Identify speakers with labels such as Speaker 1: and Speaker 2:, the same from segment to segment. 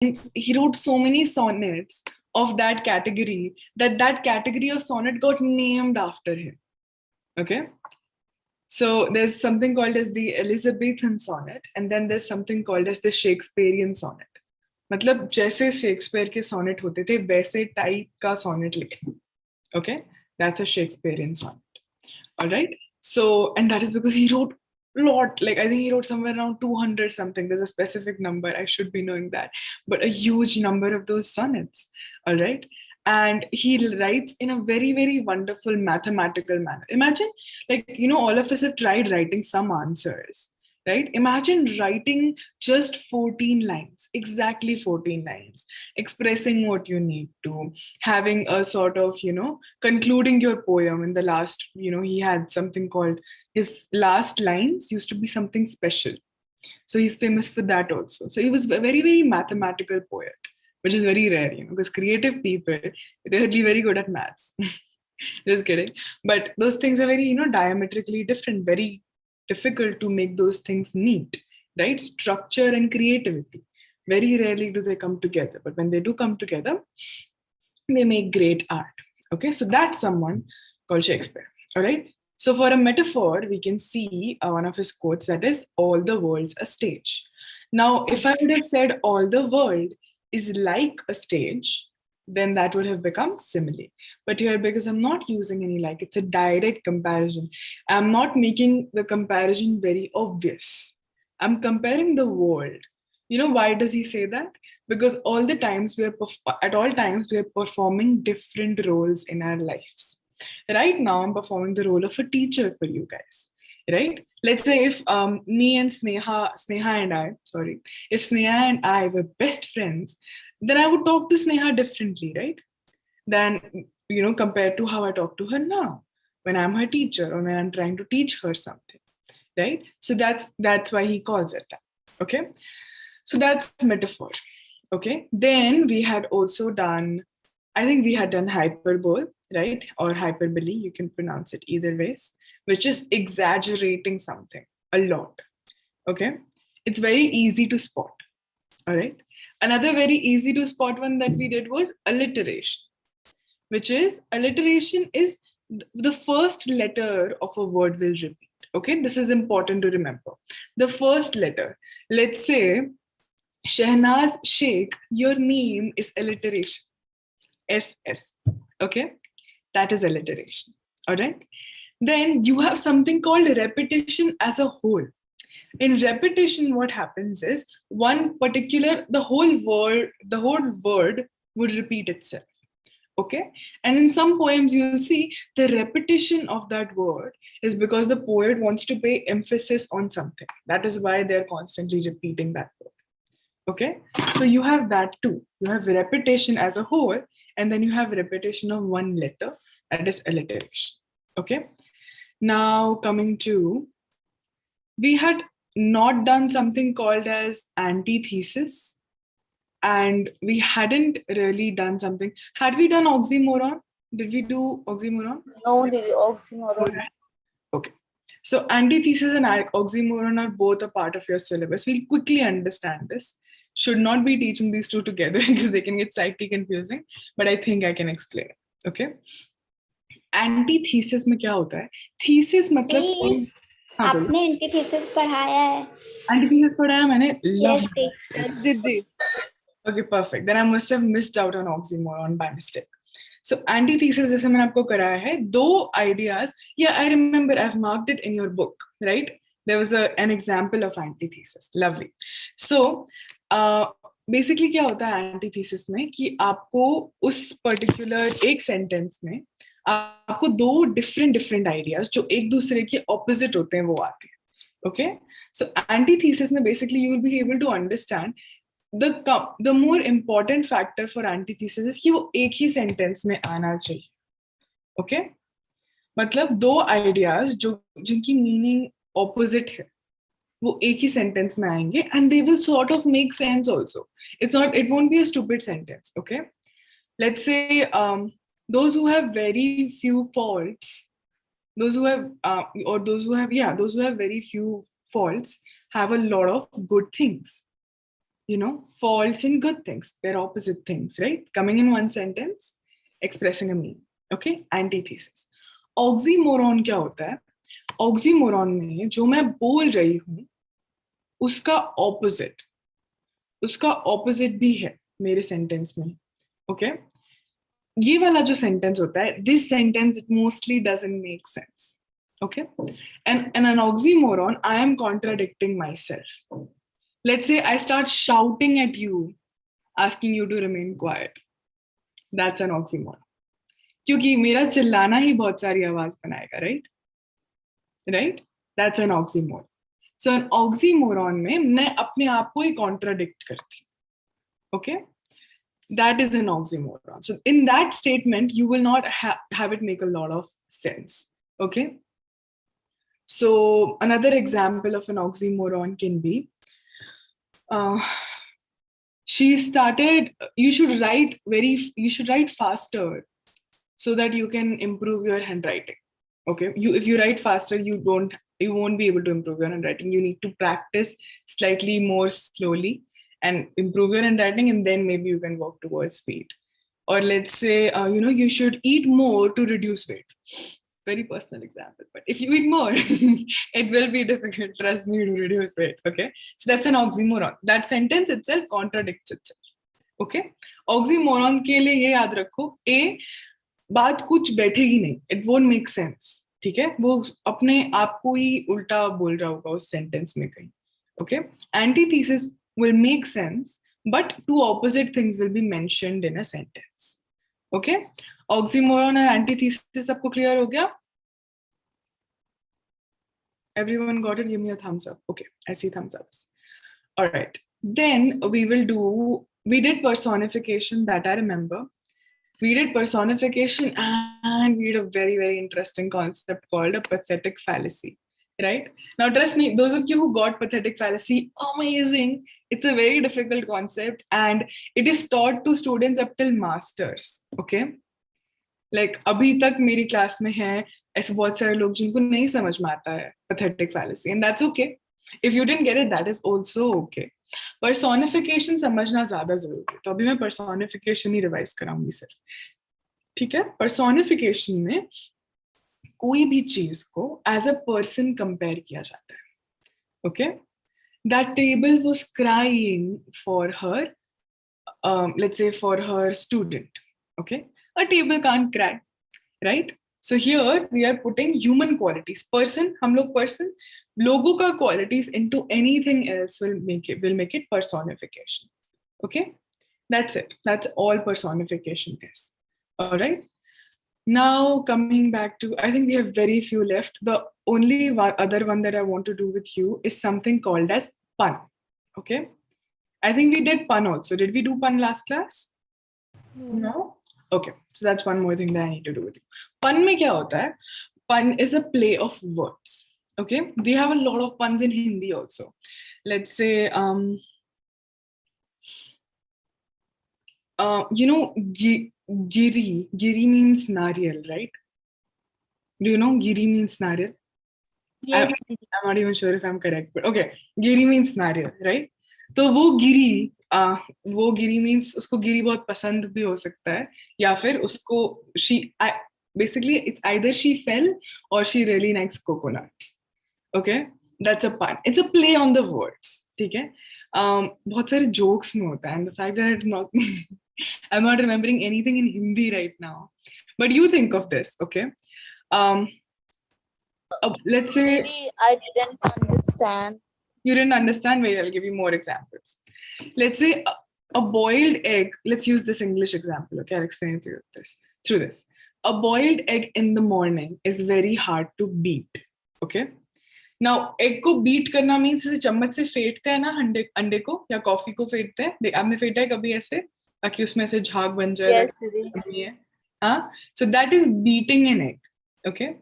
Speaker 1: he wrote so many sonnets of that category that category of sonnet got named after him. Okay. So there's something called as the Elizabethan sonnet, and then there's something called as the Shakespearean sonnet. मतलब जैसे Shakespeare के sonnet होते थे वैसे type का sonnet लिखना. Okay, that's a Shakespearean sonnet. All right. So, and that is because he wrote a lot. Like I think he wrote somewhere around 200 something. There's a specific number. I should be knowing that, but a huge number of those sonnets. All right. And he writes in a very, very wonderful mathematical manner. Imagine, like, all of us have tried writing some answers, right? Imagine writing just 14 lines, exactly 14 lines, expressing what you need to, having a sort of, concluding your poem in the last, he had something called, his last lines used to be something special. So he's famous for that also. So he was a very, very mathematical poet, which is very rare, because creative people, they're really very good at maths. Just kidding. But those things are very, diametrically different, very difficult to make those things neat, right? Structure and creativity. Very rarely do they come together. But when they do come together, they make great art. Okay, so that's someone called Shakespeare. All right. So for a metaphor, we can see one of his quotes, that is, all the world's a stage. Now, if I would have said all the world is like a stage, then that would have become simile. But here, because I'm not using any like, it's a direct comparison. I'm not making the comparison very obvious. I'm comparing the world. Why does he say that? Because at all times we are performing different roles in our lives. Right now, I'm performing the role of a teacher for you guys. Right? Let's say if me and if Sneha and I were best friends, then I would talk to Sneha differently, right? Than, compared to how I talk to her now, when I'm her teacher or when I'm trying to teach her something, right? So that's why he calls it that, okay? So that's metaphor, okay? Then we had also done, I think we had done hyperbole, right? Or hyperbole, you can pronounce it either ways, which is exaggerating something a lot, okay? It's very easy to spot, all right? Another very easy to spot one that we did was alliteration, which is, alliteration is the first letter of a word will repeat, okay? This is important to remember. The first letter, let's say, Shehnaz Sheikh, your name is alliteration, SS, okay? That is alliteration, all right? Then you have something called repetition as a whole. In repetition, what happens is the whole word would repeat itself, okay? And in some poems, you'll see the repetition of that word is because the poet wants to pay emphasis on something. That is why they're constantly repeating that word, okay? So you have that too. You have repetition as a whole, and then you have repetition of one letter, that is alliteration, okay? Now coming to, we had not done something called as antithesis, and we hadn't really done something. Had we done oxymoron? Did we do oxymoron?
Speaker 2: No, the oxymoron.
Speaker 1: Okay. So antithesis and oxymoron are both a part of your syllabus. We'll quickly understand this. Should not be teaching these two together because they can get slightly confusing, but I think I can explain it. Okay. Antithesis में क्या होता है? Thesis मतलब
Speaker 2: आपने antithesis पढ़ाया है?
Speaker 1: Antithesis पढ़ाया मैंने.
Speaker 2: Yes,
Speaker 3: Did.
Speaker 1: Okay, perfect. Then I must have missed out on oxymoron by mistake. So antithesis जैसे मैंने आपको कराया है, दो ideas. Yeah, I remember I've marked it in your book, right? There was an example of antithesis. Lovely. So basically क्या होता है antithesis में कि आपको उस particular एक sentence में आपको दो different ideas जो एक दूसरे के opposite होते हैं वो आते हैं. Okay? So antithesis में basically you will be able to understand the more important factor for antithesis is कि वो एक ही sentence में आना चाहिए. Okay? मतलब दो ideas जिनकी meaning opposite है वो एक ही sentence में आएंगे and they will sort of make sense also. It won't be a stupid sentence. Okay? Let's say those who have very few faults, those who have very few faults have a lot of good things. faults and good things. They're opposite things, right? Coming in one sentence, expressing a meaning. Okay, antithesis. Oxymoron क्या होता है? Oxymoron में जो मैं बोल रही हूँ उसका opposite भी है मेरे सेंटेंस में. Okay, ये वाला जो सेंटेंस होता है, this sentence it mostly doesn't make sense. Okay, and an oxymoron, I am contradicting myself. Let's say I start shouting at you, asking you to remain quiet. That's an oxymoron. क्योंकि मेरा चिल्लाना ही बहुत सारी आवाज बनाएगा, right? That's an oxymoron. So an oxymoron में मैं अपने आप को ही contradict करती हूँ. Okay? That is an oxymoron. So in that statement, you will not have it make a lot of sense. Okay? So another example of an oxymoron can be, you should write faster so that you can improve your handwriting. Okay, if you write faster, you won't be able to improve your handwriting. You need to practice slightly more slowly and improve your handwriting, and then maybe you can work towards speed. Or let's say, you should eat more to reduce weight. Very personal example, but if you eat more, it will be difficult, trust me, to reduce weight. Okay, so that's an oxymoron. That sentence itself contradicts itself. Okay, oxymoron के लिए ये याद रखो, A, बात कुछ बैठेगी नहीं, it won't make sense. ठीक है, वो अपने आप को ही उल्टा बोल रहा होगा उस सेंटेंस में कहीं. Okay, antithesis will make sense, but two opposite things will be mentioned in a sentence. Okay, oxymoron और antithesis सबको clear हो गया? Everyone got it? Give me a thumbs up. Okay, I see thumbs ups. All right, then we did personification, that I remember. We did personification, and we did a very, very interesting concept called a pathetic fallacy. Right? Now, trust me, those of you who got pathetic fallacy, amazing. It's a very difficult concept, and it is taught to students up till masters. Okay? Like, अभी तक मेरी class में है ऐसे बहुत सारे लोग जिनको नहीं समझ में आता है pathetic fallacy, and that's okay. If you didn't get it, that is also okay. Personification समझना ज्यादा जरूरी है, तो अभी मैं personification ही रिवाइज कराऊंगी सर. ठीक है? Personification में कोई भी चीज को as a person compare किया जाता है. Okay? That table was crying for her, let's say for her student. Okay? A table can't cry, right? So here we are putting human qualities. Person, हम लोग person, लोगों का qualities into anything else will make it personification. Okay? That's it. That's all personification is. All right? Now coming back to, I think we have very few left. The only other one that I want to do with you is something called as pun. Okay? I think we did pun also. Did we do pun last class? No? Okay, so that's one more thing that I need to do with you. Pun में क्या होता है? Pun is a play of words. Okay, we have a lot of puns in Hindi also. Let's say, Giri means nariyal, right? Do you know Giri means nariyal?
Speaker 2: Yes.
Speaker 1: I'm not even sure if I'm correct, but okay, Giri means nariyal, right? तो वो गिरी means उसको गिरी बहुत पसंद भी हो सकता है, या फिर उसको basically it's either she fell or she really likes coconuts. Okay, that's a pun. It's a play on the words. ठीक है? बहुत सारे jokes में होता है, and the fact that I'm not remembering anything in Hindi right now, but you think of this. Okay, let's say
Speaker 2: I didn't understand.
Speaker 1: You didn't understand? Wait, I'll give you more examples. Let's say a boiled egg. Let's use this English example. Okay, I'll explain it to you through this. A boiled egg in the morning is very hard to beat. Okay. Now, egg को beat करना means जैसे चम्मच से फेंटते हैं ना अंडे को या कॉफी को फेंटते हैं. आपने फेंटा है कभी ऐसे ताकि उसमें से झाग बन जाए?
Speaker 2: Yes,
Speaker 1: हाँ. So that is beating an egg. Okay.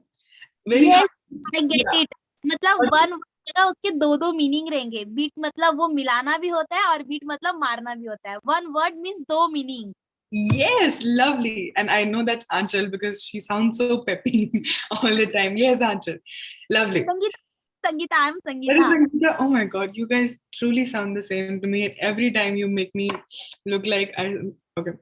Speaker 1: Very
Speaker 2: yes,
Speaker 1: hard.
Speaker 2: I get it. मतलब one उसके दो मीनिंग रहेंगे. बीट मतलब वो मिलाना भी होता है और बीट मतलब मारना भी होता है. One word means दो meaning.
Speaker 1: Yes, lovely. And I know that's Anchal because she sounds so peppy all the time. Yes, Anchal. Lovely.
Speaker 2: संगीत Sangeeta, I'm
Speaker 1: That is
Speaker 2: Sangeeta.
Speaker 1: Sangeeta. Oh my God, you guys truly sound the same to me. And every time you make me look like I. Okay.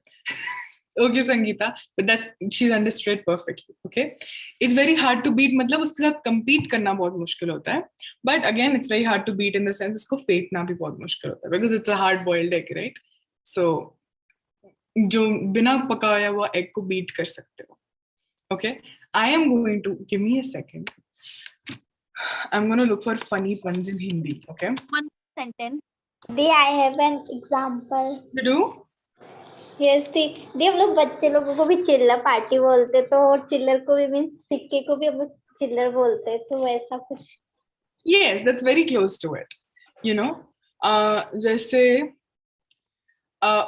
Speaker 1: Okay, Sangeeta, but she's understood perfectly. Okay, it's very hard to beat. मतलब उसके साथ compete करना बहुत मुश्किल होता है. But again, it's very hard to beat in the sense उसको फेंकना भी बहुत मुश्किल होता है because it's a hard-boiled egg, right? So जो बिना पकाया हुआ egg को beat कर सकते हो. Okay, I am going to give me a second. I'm going to look for funny puns in Hindi. Okay.
Speaker 2: One sentence.
Speaker 3: The I have an example.
Speaker 1: You do?
Speaker 3: Yes दी हम लोग बच्चे लोगों को भी चिल्लर पार्टी बोलते तो और चिल्लर को भी मीन सिक्के को भी हम लोग चिल्लर बोलते तो वैसा कुछ.
Speaker 1: Yes, that's very close to it. You know, जैसे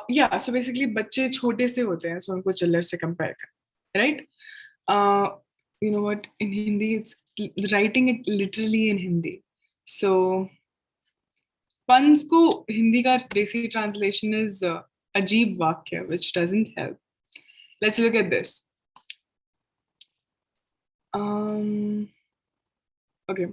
Speaker 1: yeah, so basically बच्चे छोटे से होते हैं, so उनको चिल्लर से compare करें, right? You know what? In Hindi, it's writing it literally in Hindi. So puns को हिंदी का देसी translation is अजीब वाक्य, which doesn't help. Let's look at this. Okay.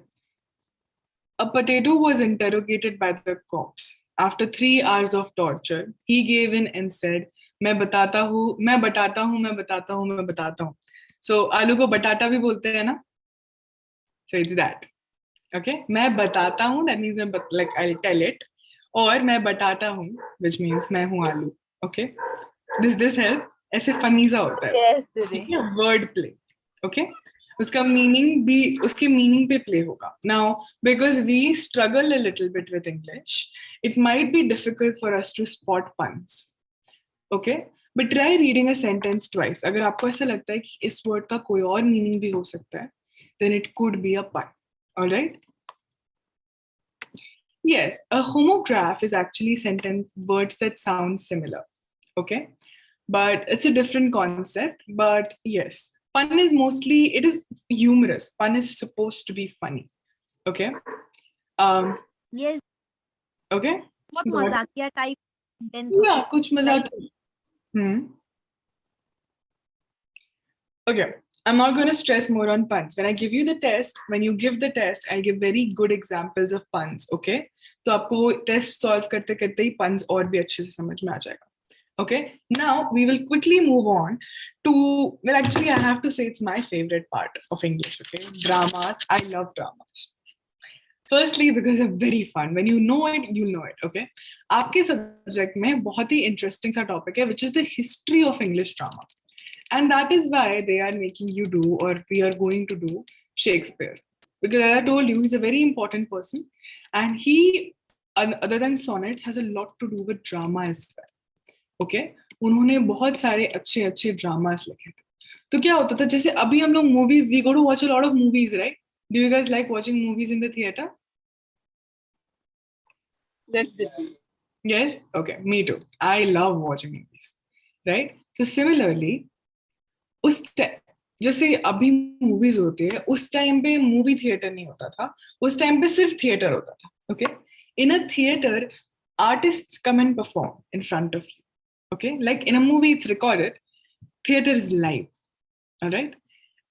Speaker 1: A potato was interrogated by the cops. After 3 hours of torture, he gave in and said, मैं बताता हूँ, मैं बताता हूँ, मैं बताता हूँ, मैं बताता हूँ. So आलू को बटाटा भी बोलते हैं ना? So it's that. Okay? मैं बताता हूँ, that means like I'll tell it. और मैं बताता हूँ, which means मैं हूँ आलू. Okay? Does this help? ऐसे funny सा होता है.
Speaker 2: Yes, Didi.
Speaker 1: Word play. Okay? उसका मीनिंग भी उसके मीनिंग पे प्ले होगा. Now, because we struggle a little bit with English, it might be difficult for us to spot puns. Okay? But try reading a sentence twice. अगर आपको ऐसा लगता है कि इस word का कोई और meaning भी हो सकता है, then it could be a pun. All right? Yes, a homograph is actually sentence words that sound similar. Okay? But it's a different concept. But yes, pun is mostly, it is humorous. Pun is supposed to be funny. Okay?
Speaker 2: Yes.
Speaker 1: Okay?
Speaker 2: बहुत मजाकिया type sentence.
Speaker 1: Yeah, कुछ मजाक. Okay, I'm not going to stress more on puns. When I give you the test, when you give the test, I'll give very good examples of puns, okay? तो आपको test solve करते करते ही puns और भी अच्छे से समझ में आ जाएगा. Okay, now we will quickly move on to, well, actually, I have to say it's my favorite part of English, okay? Dramas. I love dramas. Firstly, because they're very fun. When you know it, you'll know it, okay? आपके subject में बहुत ही interesting सा topic है, which is the history of English drama. And that is why they are making you do, or we are going to do, Shakespeare. Because as I told you, he's a very important person. And he, other than sonnets, has a lot to do with drama as well. Okay? उन्होंने बहुत सारे अच्छे अच्छे dramas लिखे थे. तो क्या होता था, जैसे अभी हम लोग movies, we go to watch a lot of movies, right? Do you guys like watching movies in the theater? Yes? Okay, me too. I love watching movies, right? So similarly, उस जैसे अभी मूवीज होती है, उस time पे movie theatre नहीं होता था, उस टाइम पे सिर्फ थिएटर होता था. Okay, in a theatre artists come and perform in front of you. Okay, like in a movie it's recorded, theater is live. All right,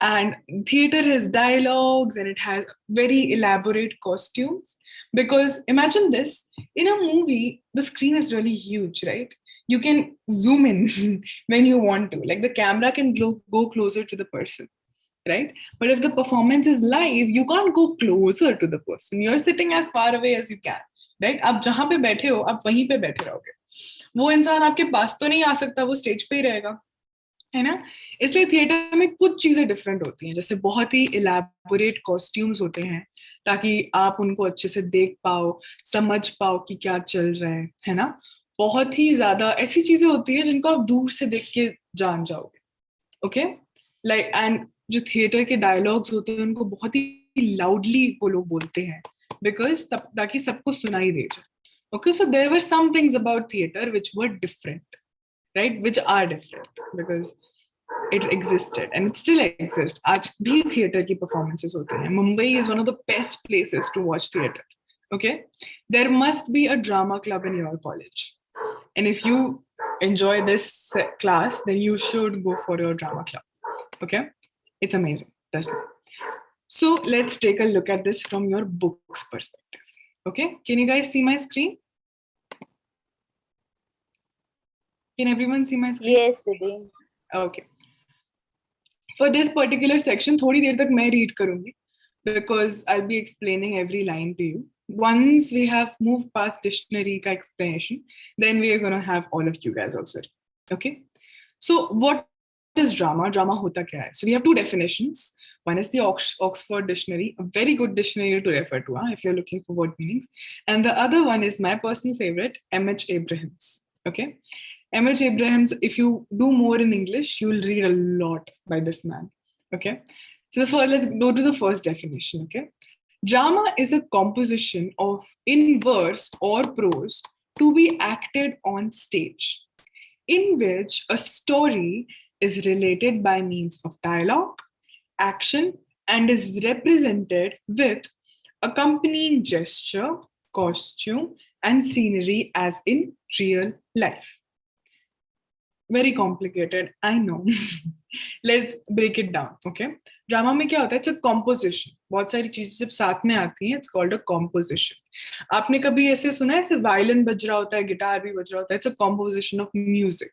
Speaker 1: and theater has dialogues and it has very elaborate costumes, because imagine this, in a movie the screen is really huge, right? You can zoom in when you want to, like the camera can go closer to the person, right? But if the performance is live, you can't go closer to the person. You're sitting as far away as you can, right? आप जहां पे बैठे हो, आप वहीं पे बैठे रहोगे. वो इंसान आपके पास तो नहीं आ सकता, वो स्टेज पे ही रहेगा, है ना? इसलिए थिएटर में कुछ चीजें डिफरेंट होती हैं, जैसे बहुत ही इलैबोरेट कॉस्ट्यूम्स होते हैं ताकि आप उनको अच्छे से देख पाओ, समझ पाओ कि क्या चल रहा है ना? बहुत ही ज्यादा ऐसी चीजें होती है जिनको आप दूर से देख के जान जाओगे. ओके, लाइक, एंड जो थिएटर के डायलॉग्स होते हैं उनको बहुत ही लाउडली वो लोग बोलते हैं, बिकॉज ताकि सबको सुनाई दे जाए. Okay, so there were some things about theatre which were different, right, which are different because it existed and it still exists. आज भी थिएटर की performances होती हैं. Mumbai is one of the best places to watch theatre. Okay, there must be a drama club in your college, and if you enjoy this class, then you should go for your drama club. Okay, it's amazing. Trust me. So let's take a look at this from your book's perspective. Okay, can you guys see my screen? Can everyone see my screen?
Speaker 4: Yes, Didi.
Speaker 1: Okay. For this particular section, थोड़ी देर तक मैं read करूँगी because I'll be explaining every line to you. Once we have moved past dictionary का explanation, then we are going to have all of you guys also. Okay. So what is drama? Drama होता क्या है? So we have two definitions. One is the Oxford Dictionary, a very good dictionary to refer to if you're looking for word meanings. And the other one is my personal favorite, M.H. Abrahams. Okay. M.H. Abrahams, if you do more in English, you'll read a lot by this man. Okay. So let's go to the first definition. Okay. Drama is a composition of in verse or prose to be acted on stage, in which a story is related by means of dialogue, action, and is represented with accompanying gesture, costume, and scenery as in real life. Very complicated, I know. Let's break it down, okay? Drama में क्या होता है? It's a composition. बहुत सारी चीजें जब साथ में आती हैं, it's called a composition. आपने कभी ऐसे सुना है ऐसे violin बज रहा होता है, guitar भी बज रहा होता है? It's a composition of music.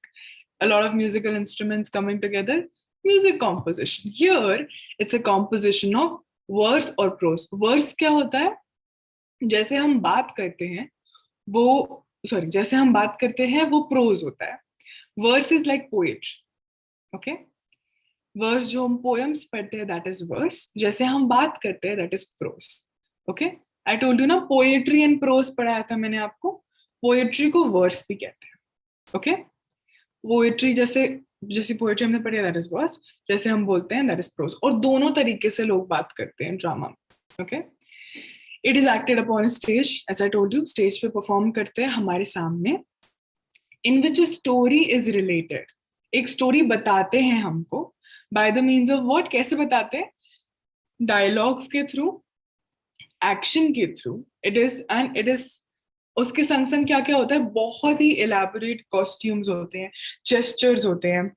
Speaker 1: A lot of musical instruments coming together, music composition. Here, it's a composition of verse or prose. Verse क्या होता है? जैसे हम बात करते हैं, जैसे हम बात करते हैं, वो prose होता है. Verse is like poetry. Okay? Verse जो हम poems पढ़ते हैं, that is verse. जैसे हम बात करते हैं, that is prose. Okay? I told you ना, poetry and prose पढ़ाया था मैंने आपको. Poetry को verse भी कहते हैं. Okay? Poetry जैसे poetry हमने पढ़ी है, that is verse. जैसे हम बोलते हैं, that is prose. और दोनों तरीके से लोग बात करते हैं drama. Okay? It is acted upon a stage, as I told you. Stage पे perform करते हैं हमारे सामने. In which a story is related. एक story बताते हैं हमको by the means of what? कैसे बताते हैं? Dialogues के through, action के through. It is उसके संग संग क्या क्या होता है? बहुत ही elaborate costumes होते हैं, gestures होते हैं.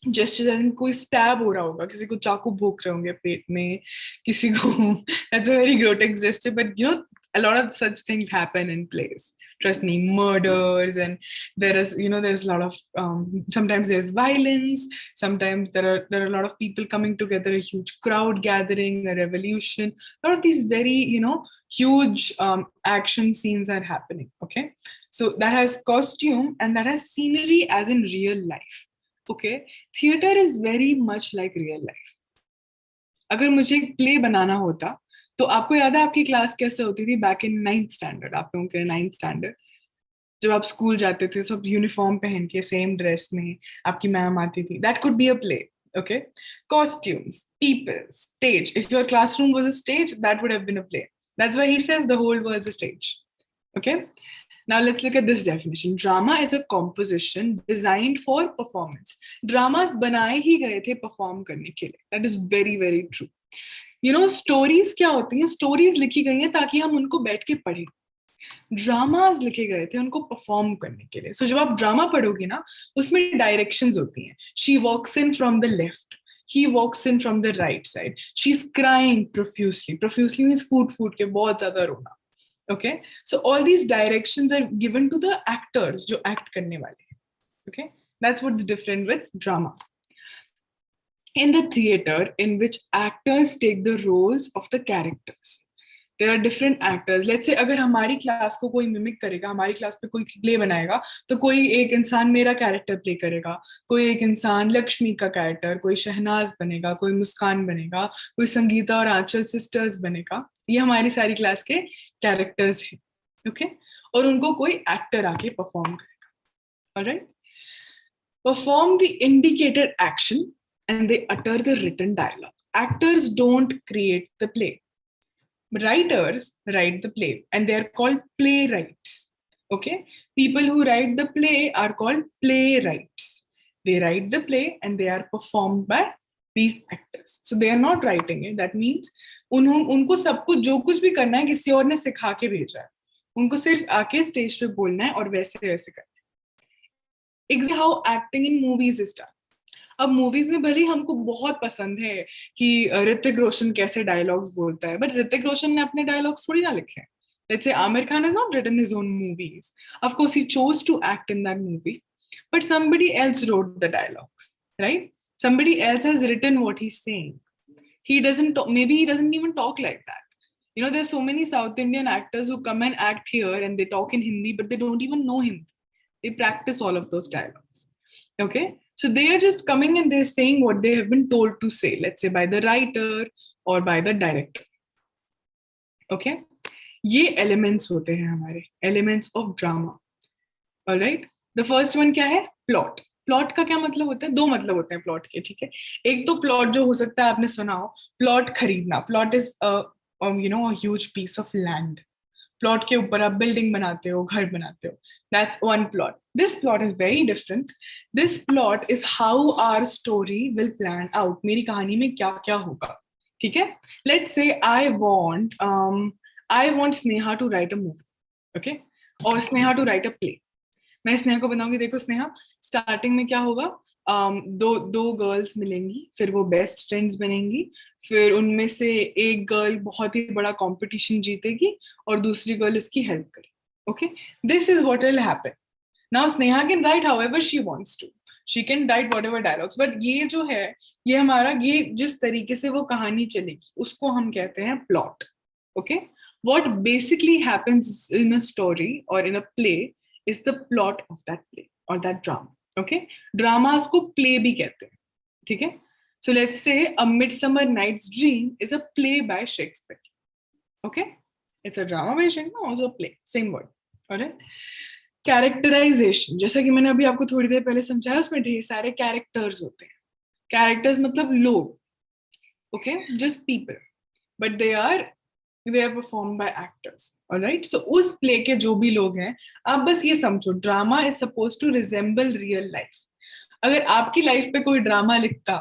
Speaker 1: Gesture कोई stab हो रहा होगा, किसी को चाकू भोंक रहे होंगे पेट में, किसी को that's a very grotesque gesture, but you know, a lot of such things happen in plays. Trust me, murders, and there's a lot of sometimes there's violence, sometimes there are a lot of people coming together, a huge crowd gathering, a revolution. A lot of these very huge action scenes are happening. Okay, so that has costume and that has scenery as in real life. Okay, theater is very much like real life. अगर मुझे एक play बनाना होता, तो आपको याद है आपकी class कैसे होती थी बैक इन 9th स्टैंडर्ड? आप लोगों के 9th स्टैंडर्ड जब आप स्कूल जाते थे, सब यूनिफॉर्म पहन के सेम ड्रेस में आपकी मैम आती थी. That could be a play. Okay, costumes, people, stage. If your classroom was a stage, that would have been a play. That's why he says the whole world's a stage. Okay, now let's look at this definition. Drama is a composition designed for performance. Dramas बनाए ही गए थे perform करने के लिए. That is very, very true. Stories क्या होती हैं? Stories लिखी गई हैं ताकि हम उनको बैठ के पढ़ें. ड्रामाज लिखे गए थे उनको परफॉर्म करने के लिए. सो जब आप ड्रामा पढ़ोगे ना, उसमें डायरेक्शंस होती हैं. She walks in from the left, he walks in from the right side, she's crying profusely means फूट के बहुत ज्यादा रोना. Okay, so all these directions are given to the actors जो act करने वाले हैं. Okay, that's what's different with drama. In the theater, in which actors take the roles of the characters, there are different actors. Let's say अगर हमारी class को कोई mimic करेगा, हमारी क्लास पे कोई प्ले बनाएगा, तो कोई एक इंसान मेरा कैरेक्टर प्ले करेगा, कोई एक इंसान लक्ष्मी का कैरेक्टर, कोई शहनाज बनेगा, कोई मुस्कान बनेगा, कोई संगीता और आंचल सिस्टर्स बनेगा. ये हमारी सारी क्लास के कैरेक्टर्स हैं. ओके, और उनको कोई एक्टर आके परफॉर्म करेगा. Alright, perform the indicated action and they utter the written dialogue. Actors don't create the play. Writers write the play and they are called playwrights. Okay, people who write the play are called playwrights. They write the play and they are performed by these actors. So they are not writing it. That means उनको सब कुछ जो कुछ भी करना है किसी और ने सिखा के भेजा है. उनको सिर्फ आके स्टेज पे बोलना है और वैसे वैसे करना है. Exactly how acting in movies is done. अब मूवीज में भले ही हमको बहुत पसंद है कि ऋतिक रोशन कैसे डायलॉग्स बोलता है, बट ऋतिक रोशन ने अपने डायलॉग्स थोड़ी ना लिखे हैं. Let's say Amir Khan has not written his own movies. Of course, he chose to act in that movie, but somebody else wrote the dialogues, right? Somebody else has written what he's saying. He doesn't talk, maybe he doesn't even talk like that. You know, there's so many South Indian actors who come and act here and they talk in Hindi, but they don't even know Hindi. They practice all of those dialogues. Okay, so they are just coming and they're saying what they have been told to say, let's say by the writer or by the director. Okay, ये elements होते हैं हमारे, elements of drama. Alright, the first one क्या है? Plot. Plot का क्या मतलब होता है? दो मतलब होते हैं प्लॉट के, ठीक है. एक तो प्लॉट जो हो सकता है आपने सुना हो, प्लॉट खरीदना. Plot is you know a huge piece of land. Plot के ऊपर आप बिल्डिंग बनाते हो, घर बनाते हो. That's one plot. This plot is very different. This plot is how our story will plan out. मेरी कहानी में क्या क्या होगा, ठीक है. लेट्स से I want Sneha to write a movie, okay? और Sneha to write a play. मैं स्नेहा को बताऊंगी, देखो स्नेहा, स्टार्टिंग में क्या होगा, दो गर्ल्स मिलेंगी, फिर वो बेस्ट फ्रेंड्स बनेंगी, फिर उनमें से एक गर्ल बहुत ही बड़ा कंपटीशन जीतेगी और दूसरी गर्ल उसकी हेल्प करेगी. Okay, this is what will happen. Now Sneha can write however she wants to. She can write whatever dialogues, but ये जो है, ये हमारा, ये जिस तरीके से वो कहानी चलेगी उसको हम कहते हैं plot. Okay, what basically happens in a story or in a play is the plot of that play or that drama. Okay, dramas को play भी कहते हैं, ठीक है. So let's say A Midsummer Night's Dream is a play by Shakespeare. Okay, it's a drama by Shakespeare, also a play, same word. Alright. Characterization, जैसा कि मैंने अभी आपको थोड़ी देर पहले समझाया, उसमें ढेर सारे कैरेक्टर्स होते हैं. कैरेक्टर्स मतलब लोग, okay, just people, but they are performed by actors. All right, so उस प्ले के जो भी लोग हैं, आप बस ये समझो, drama is suppose to resemble real life. अगर आपकी लाइफ पे कोई ड्रामा लिखता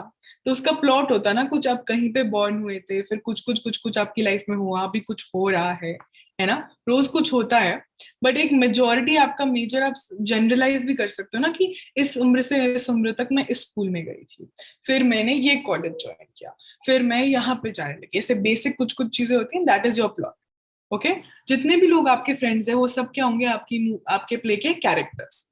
Speaker 1: तो उसका प्लॉट होता ना, कुछ आप कहीं पे बॉर्न हुए थे, फिर कुछ आपकी लाइफ में हुआ, अभी कुछ हो रहा है ना, रोज कुछ होता है. बट एक मेजोरिटी आपका मेजर, आप जनरलाइज भी कर सकते हो ना कि इस उम्र से इस उम्र तक मैं इस स्कूल में गई थी, फिर मैंने ये कॉलेज ज्वाइन किया, फिर मैं यहाँ पे जाने लगी. ऐसे बेसिक कुछ चीजें होती हैं. That is your plot. Okay, जितने भी लोग आपके फ्रेंड्स हैं वो सब क्या होंगे? आपके प्ले के कैरेक्टर्स.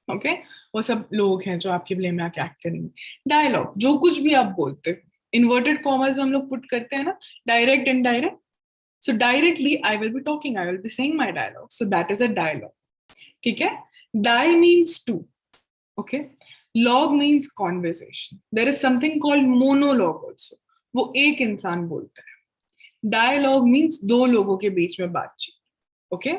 Speaker 1: ओके, वो सब लोग हैं जो आपके प्ले में आके एक्ट करेंगे. डायलॉग, जो कुछ भी आप बोलते हो, इन्वर्टेड कॉमर्स में हम लोग पुट करते हैं ना, direct, indirect. So directly I will be talking, I will be saying my dialogue. So that is a dialogue. ठीक है. Die means two. Okay. Log means conversation. There is something called monologue also. वो एक इंसान बोलता है. Dialogue means दो लोगों के बीच में बातचीत. Okay.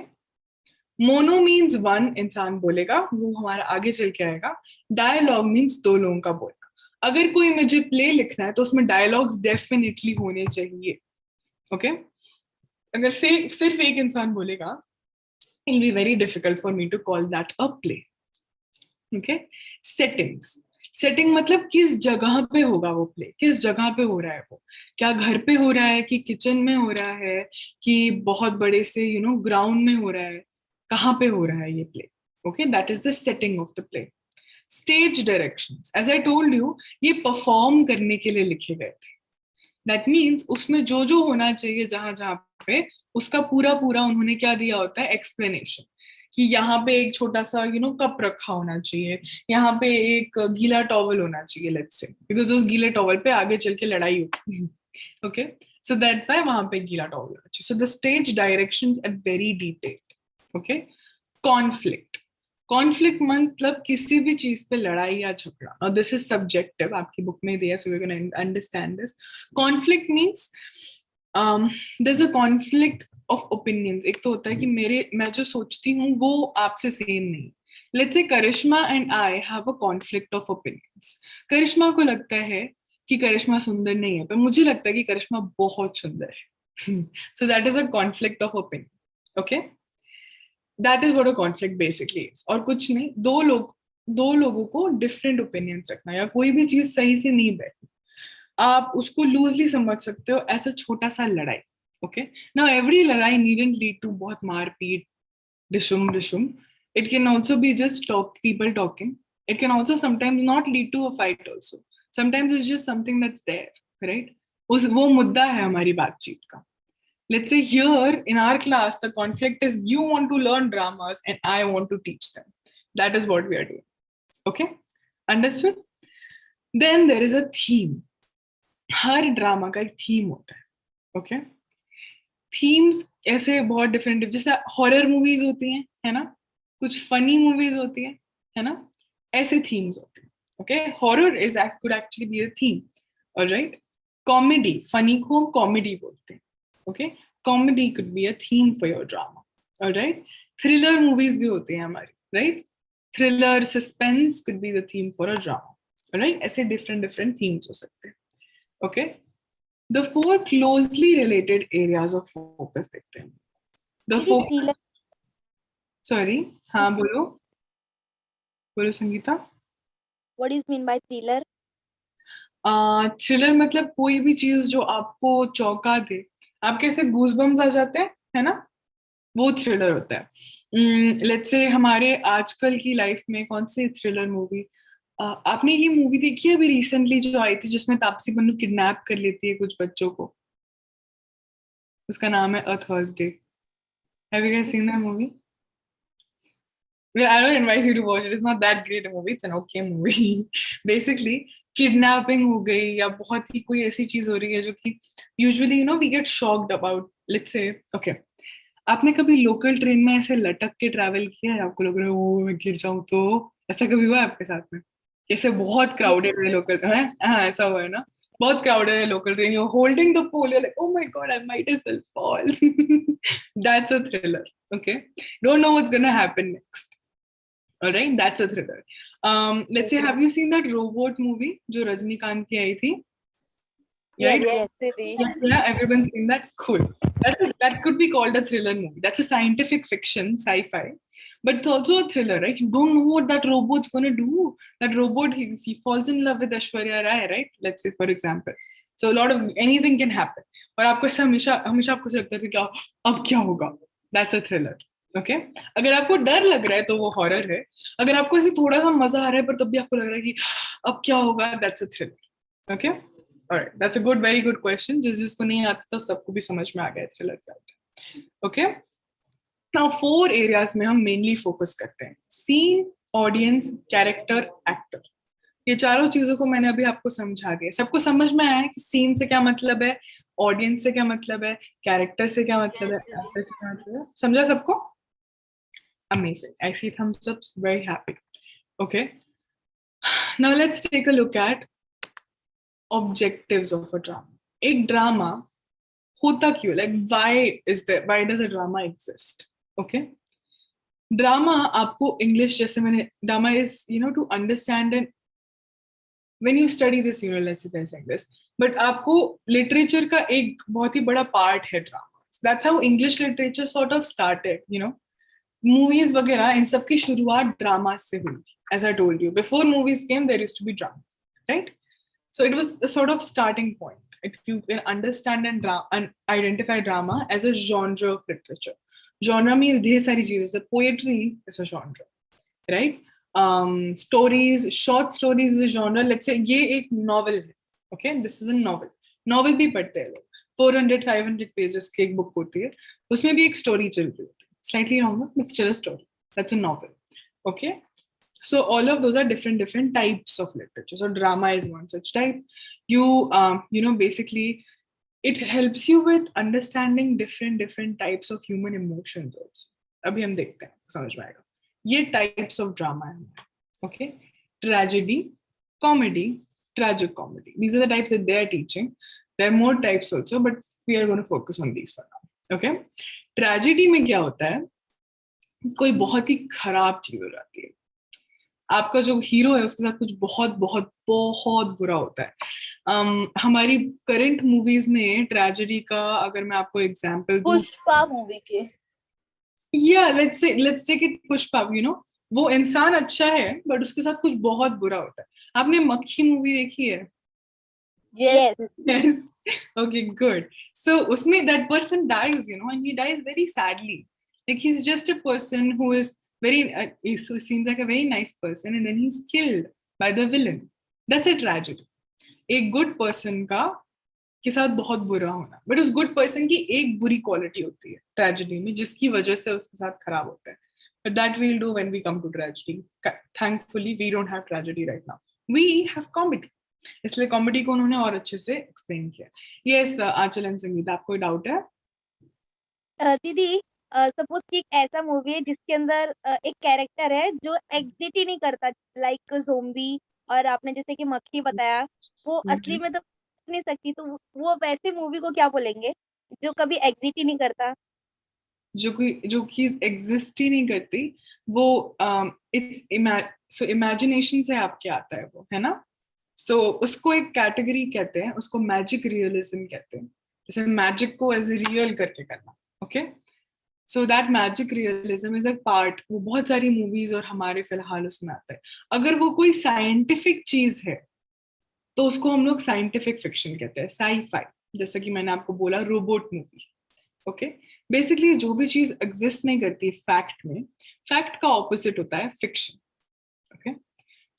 Speaker 1: Mono means one इंसान बोलेगा, वो हमारा आगे चल के आएगा. Dialogue means दो लोगों का बोलना. अगर कोई मुझे प्ले लिखना है तो उसमें डायलॉग्स डेफिनेटली होने चाहिए. ओके, अगर सिर्फ एक इंसान बोलेगा, it will be very difficult for me to call that a play. Okay, settings. Setting मतलब किस जगह पे होगा वो प्ले, किस जगह पे हो रहा है वो, क्या घर पे हो रहा है कि किचन में हो रहा है कि बहुत बड़े से ग्राउंड में हो रहा है, कहाँ पे हो रहा है ये play. Okay, that is the setting of the play. Stage directions, as I told you, ये परफॉर्म करने के लिए लिखे गए थे. दैट मीन्स उसमें जो जो होना चाहिए जहां जहां पे, उसका पूरा उन्होंने क्या दिया होता है? एक्सप्लेनेशन. कि यहाँ पे एक छोटा सा कप रखा होना चाहिए, यहाँ पे एक गीला टॉवल होना चाहिए, लेट्स से, बिकॉज उस गीले टॉवल पे आगे चल के लड़ाई होती. ओके, सो दैट्स व्हाई वहां पे गीला टॉवल होना चाहिए. So the stage directions are very detailed. Okay, conflict. Conflict मतलब किसी भी चीज पे लड़ाई या झगड़ा. और दिस इज सब्जेक्टिव, आपकी बुक में दिया, so we can understand this. Conflict means there is a conflict of opinions. एक तो होता है कि मैं जो सोचती हूँ वो आपसे सेम नहीं. Let's say Karishma and I have a conflict of opinions. Karishma को लगता है कि करिश्मा सुंदर नहीं है, पर मुझे लगता है कि करिश्मा बहुत सुंदर है. So that is a conflict of opinion. Okay, that is what a conflict basically is. और कुछ नहीं, दो लोगों को डिफरेंट ओपिनियंस रखना, या कोई भी चीज सही से नहीं बैठी, आप उसको लूजली समझ सकते हो ऐसा छोटा सा लड़ाई. Okay, now every लड़ाई needn't lead to बहुत मारपीट, डिशुम. It can also be just people talking. It can also sometimes not lead to a fight also. Sometimes it's just something that's there, right? वो मुद्दा है हमारी बातचीत का. Let's say here in our class, the conflict is you want to learn dramas and I want to teach them. That is what we are doing. Okay? Understood? Then there is a theme. Her drama का एक theme होता है. Okay? Themes ऐसे बहुत different, जैसे horror movies होती हैं, है ना, कुछ फनी मूवीज होती हैं, है ना, ऐसे थीम्स होते हैं. Okay? Horror is could actually be a theme. Alright? Comedy, funny को हम कॉमेडी बोलते हैं. Okay? Comedy could be a theme for your drama. Alright? Thriller movies भी होती हैं हमारी, right? Thriller, suspense could be the theme for a drama. Alright? ऐसे different different themes हो सकते हैं. Okay? The four closely related areas of focus देखते हैं. The focus. Sorry, हाँ बोलो Sangeeta.
Speaker 2: What is mean by thriller?
Speaker 1: Thriller मतलब कोई भी चीज जो आपको चौंका दे, आपके ऐसे गूज़बम्स आ जाते हैं, है ना, वो थ्रिलर होता है. लेट्स से हमारे आजकल की लाइफ में कौन सी थ्रिलर मूवी, आपने ये मूवी देखी है अभी रिसेंटली जो आई थी जिसमें तापसी पन्नू किडनैप कर लेती है कुछ बच्चों को? उसका नाम है a Thursday. Have you guys seen that movie? Well, I don't advise you to watch it. It's not that great a movie. It's an okay movie. Basically, kidnapping हो गई या बहुत ही कोई ऐसी चीज हो रही है जो कि usually we get shocked about. Let's say, okay, आपने कभी लोकल ट्रेन में ऐसे लटक के ट्रैवल किया है? आपको लग रहा है ओ मैं गिर जाऊं तो? ऐसा कभी हुआ है आपके साथ में? ऐसे बहुत क्राउडेड है लोकल, है हाँ ऐसा हुआ है ना, बहुत क्राउडेड है local train, you holding the pole, you like oh my god I might as well fall. That's a thriller. Okay? Don't know what's gonna happen next. Alright? That's a thriller. Let's say have you seen that robot movie जो रजनीकांत की आई थी? Right?
Speaker 2: Yes.
Speaker 1: Yeah, everyone's saying that. Cool. That could be called a thriller movie. That's a scientific fiction, sci-fi, but it's also a thriller, right? You don't know what that robot's gonna do. That robot, he falls in love with Aishwarya Rai, right? Let's say, for example. So a lot of anything can happen. और आपको ऐसा हमेशा हमेशा आपको लगता है कि अब क्या होगा? That's a thriller. Okay? अगर आपको डर लग रहा है तो वो हॉरर है. अगर आपको ऐसे थोड़ा सा मजा आ रहा है पर तब भी आपको लग रहा है कि अब क्या होगा, that's a thriller. Okay? Alright, that's a good, very good question. जिसको नहीं आता तो सबको भी समझ में आ गया थ्रिलर क्या होता है. Okay? Now 4 areas में हम mainly focus करते हैं. Scene, audience, character, actor. ये चारों चीजों को मैंने अभी आपको समझा दिया. सबको समझ में आया है कि scene से क्या मतलब है, audience से क्या मतलब है, character से क्या मतलब है, actor से क्या मतलब है. समझा सबको? Amazing. I see thumbs up. Very happy. Okay. Now let's take a look at objectives of a drama. एक ड्रामा होता क्यों, like why does a drama exist? Okay? Drama आपको इंग्लिश जैसे मैंने, drama is to understand, and when you study this let's say there's like this, but आपको literature का एक बहुत ही बड़ा पार्ट है drama. That's how English literature sort of started, movies वगैरह इन सब की शुरुआत ड्रामा से हुई थी. As I told you, before movies came there used to be dramas, right? So it was a sort of starting point. You can understand and identify drama as a genre of literature. Genre means ढेर सारी चीजें. The poetry is a genre, right? Stories, short stories is a genre. Let's say ये एक novel है. Okay, this is a novel. Novel भी पढ़ते हैं लोग. 400-500 pages की एक book होती है. उसमें भी एक story चल रही होती है. Slightly longer, but still a story. That's a novel. Okay. So all of those are different types of literature. So drama is one such type. You basically it helps you with understanding different types of human emotions also. अभी हम देखते हैं, समझ में आएगा. ये types of drama है. Okay? Tragedy, comedy, tragic comedy. These are the types that they are teaching. There are more types also, but we are going to focus on these for now. Okay? Tragedy में क्या होता है? कोई बहुत ही खराब चीज हो जाती है. आपका जो हीरो है उसके साथ कुछ बहुत बहुत बहुत बुरा होता है. हमारी करंट मूवीज में ट्रेजेडी का अगर मैं आपको एग्जांपल दूं,
Speaker 2: पुष्पा मूवी के,
Speaker 1: लेट्स टेक इट पुष्पा. वो इंसान अच्छा है बट उसके साथ कुछ बहुत बुरा होता है. आपने मक्खी मूवी देखी है?
Speaker 2: yes.
Speaker 1: Okay, good. So उसमें that person dies, and he dies very sadly. Like he's just a person who is very he seems like a very nice person and then he's killed by the villain. That's a tragedy. एक good person के साथ बहुत बुरा होना, but उस good person की एक बुरी क्वालिटी होती है ट्रेजेडी में जिसकी वजह से उसके साथ खराब होता है. But that will do when we come to tragedy. Thankfully we don't have tragedy right now, we have comedy. इसलिए कॉमेडी को उन्होंने और अच्छे से एक्सप्लेन किया. यस आंचल एंड संगीता, आपको डाउट है?
Speaker 2: दीदी सपोज कि एक ऐसा मूवी है जिसके अंदर एक कैरेक्टर है जो एग्जिट ही नहीं करता, लाइक ज़ोंबी, और आपने जैसे कि मक्खी बताया, वो असली में तो नहीं सकती, तो वो वैसे मूवी को क्या बोलेंगे जो कभी एग्जिट ही नहीं करता?
Speaker 1: जो चीज एग्जिस्ट ही नहीं करती वो इट्स सो इमेजिनेशन से आपके आता है वो, है ना. सो उसको एक कैटेगरी कहते हैं, उसको मैजिक रियलिज्म कहते हैं. जैसे मैजिक को एज ए रियल करके करना. Okay, so that magic realism is a part, वो बहुत सारी मूवीज और हमारे फिलहाल उसमें आता है. अगर वो कोई साइंटिफिक चीज है तो उसको हम लोग साइंटिफिक फिक्शन कहते हैं, साई-फाई. जैसे कि मैंने आपको बोला रोबोट मूवी. ओके, बेसिकली जो भी चीज एग्जिस्ट नहीं करती फैक्ट में, फैक्ट का ऑपोजिट होता है फिक्शन. ओके,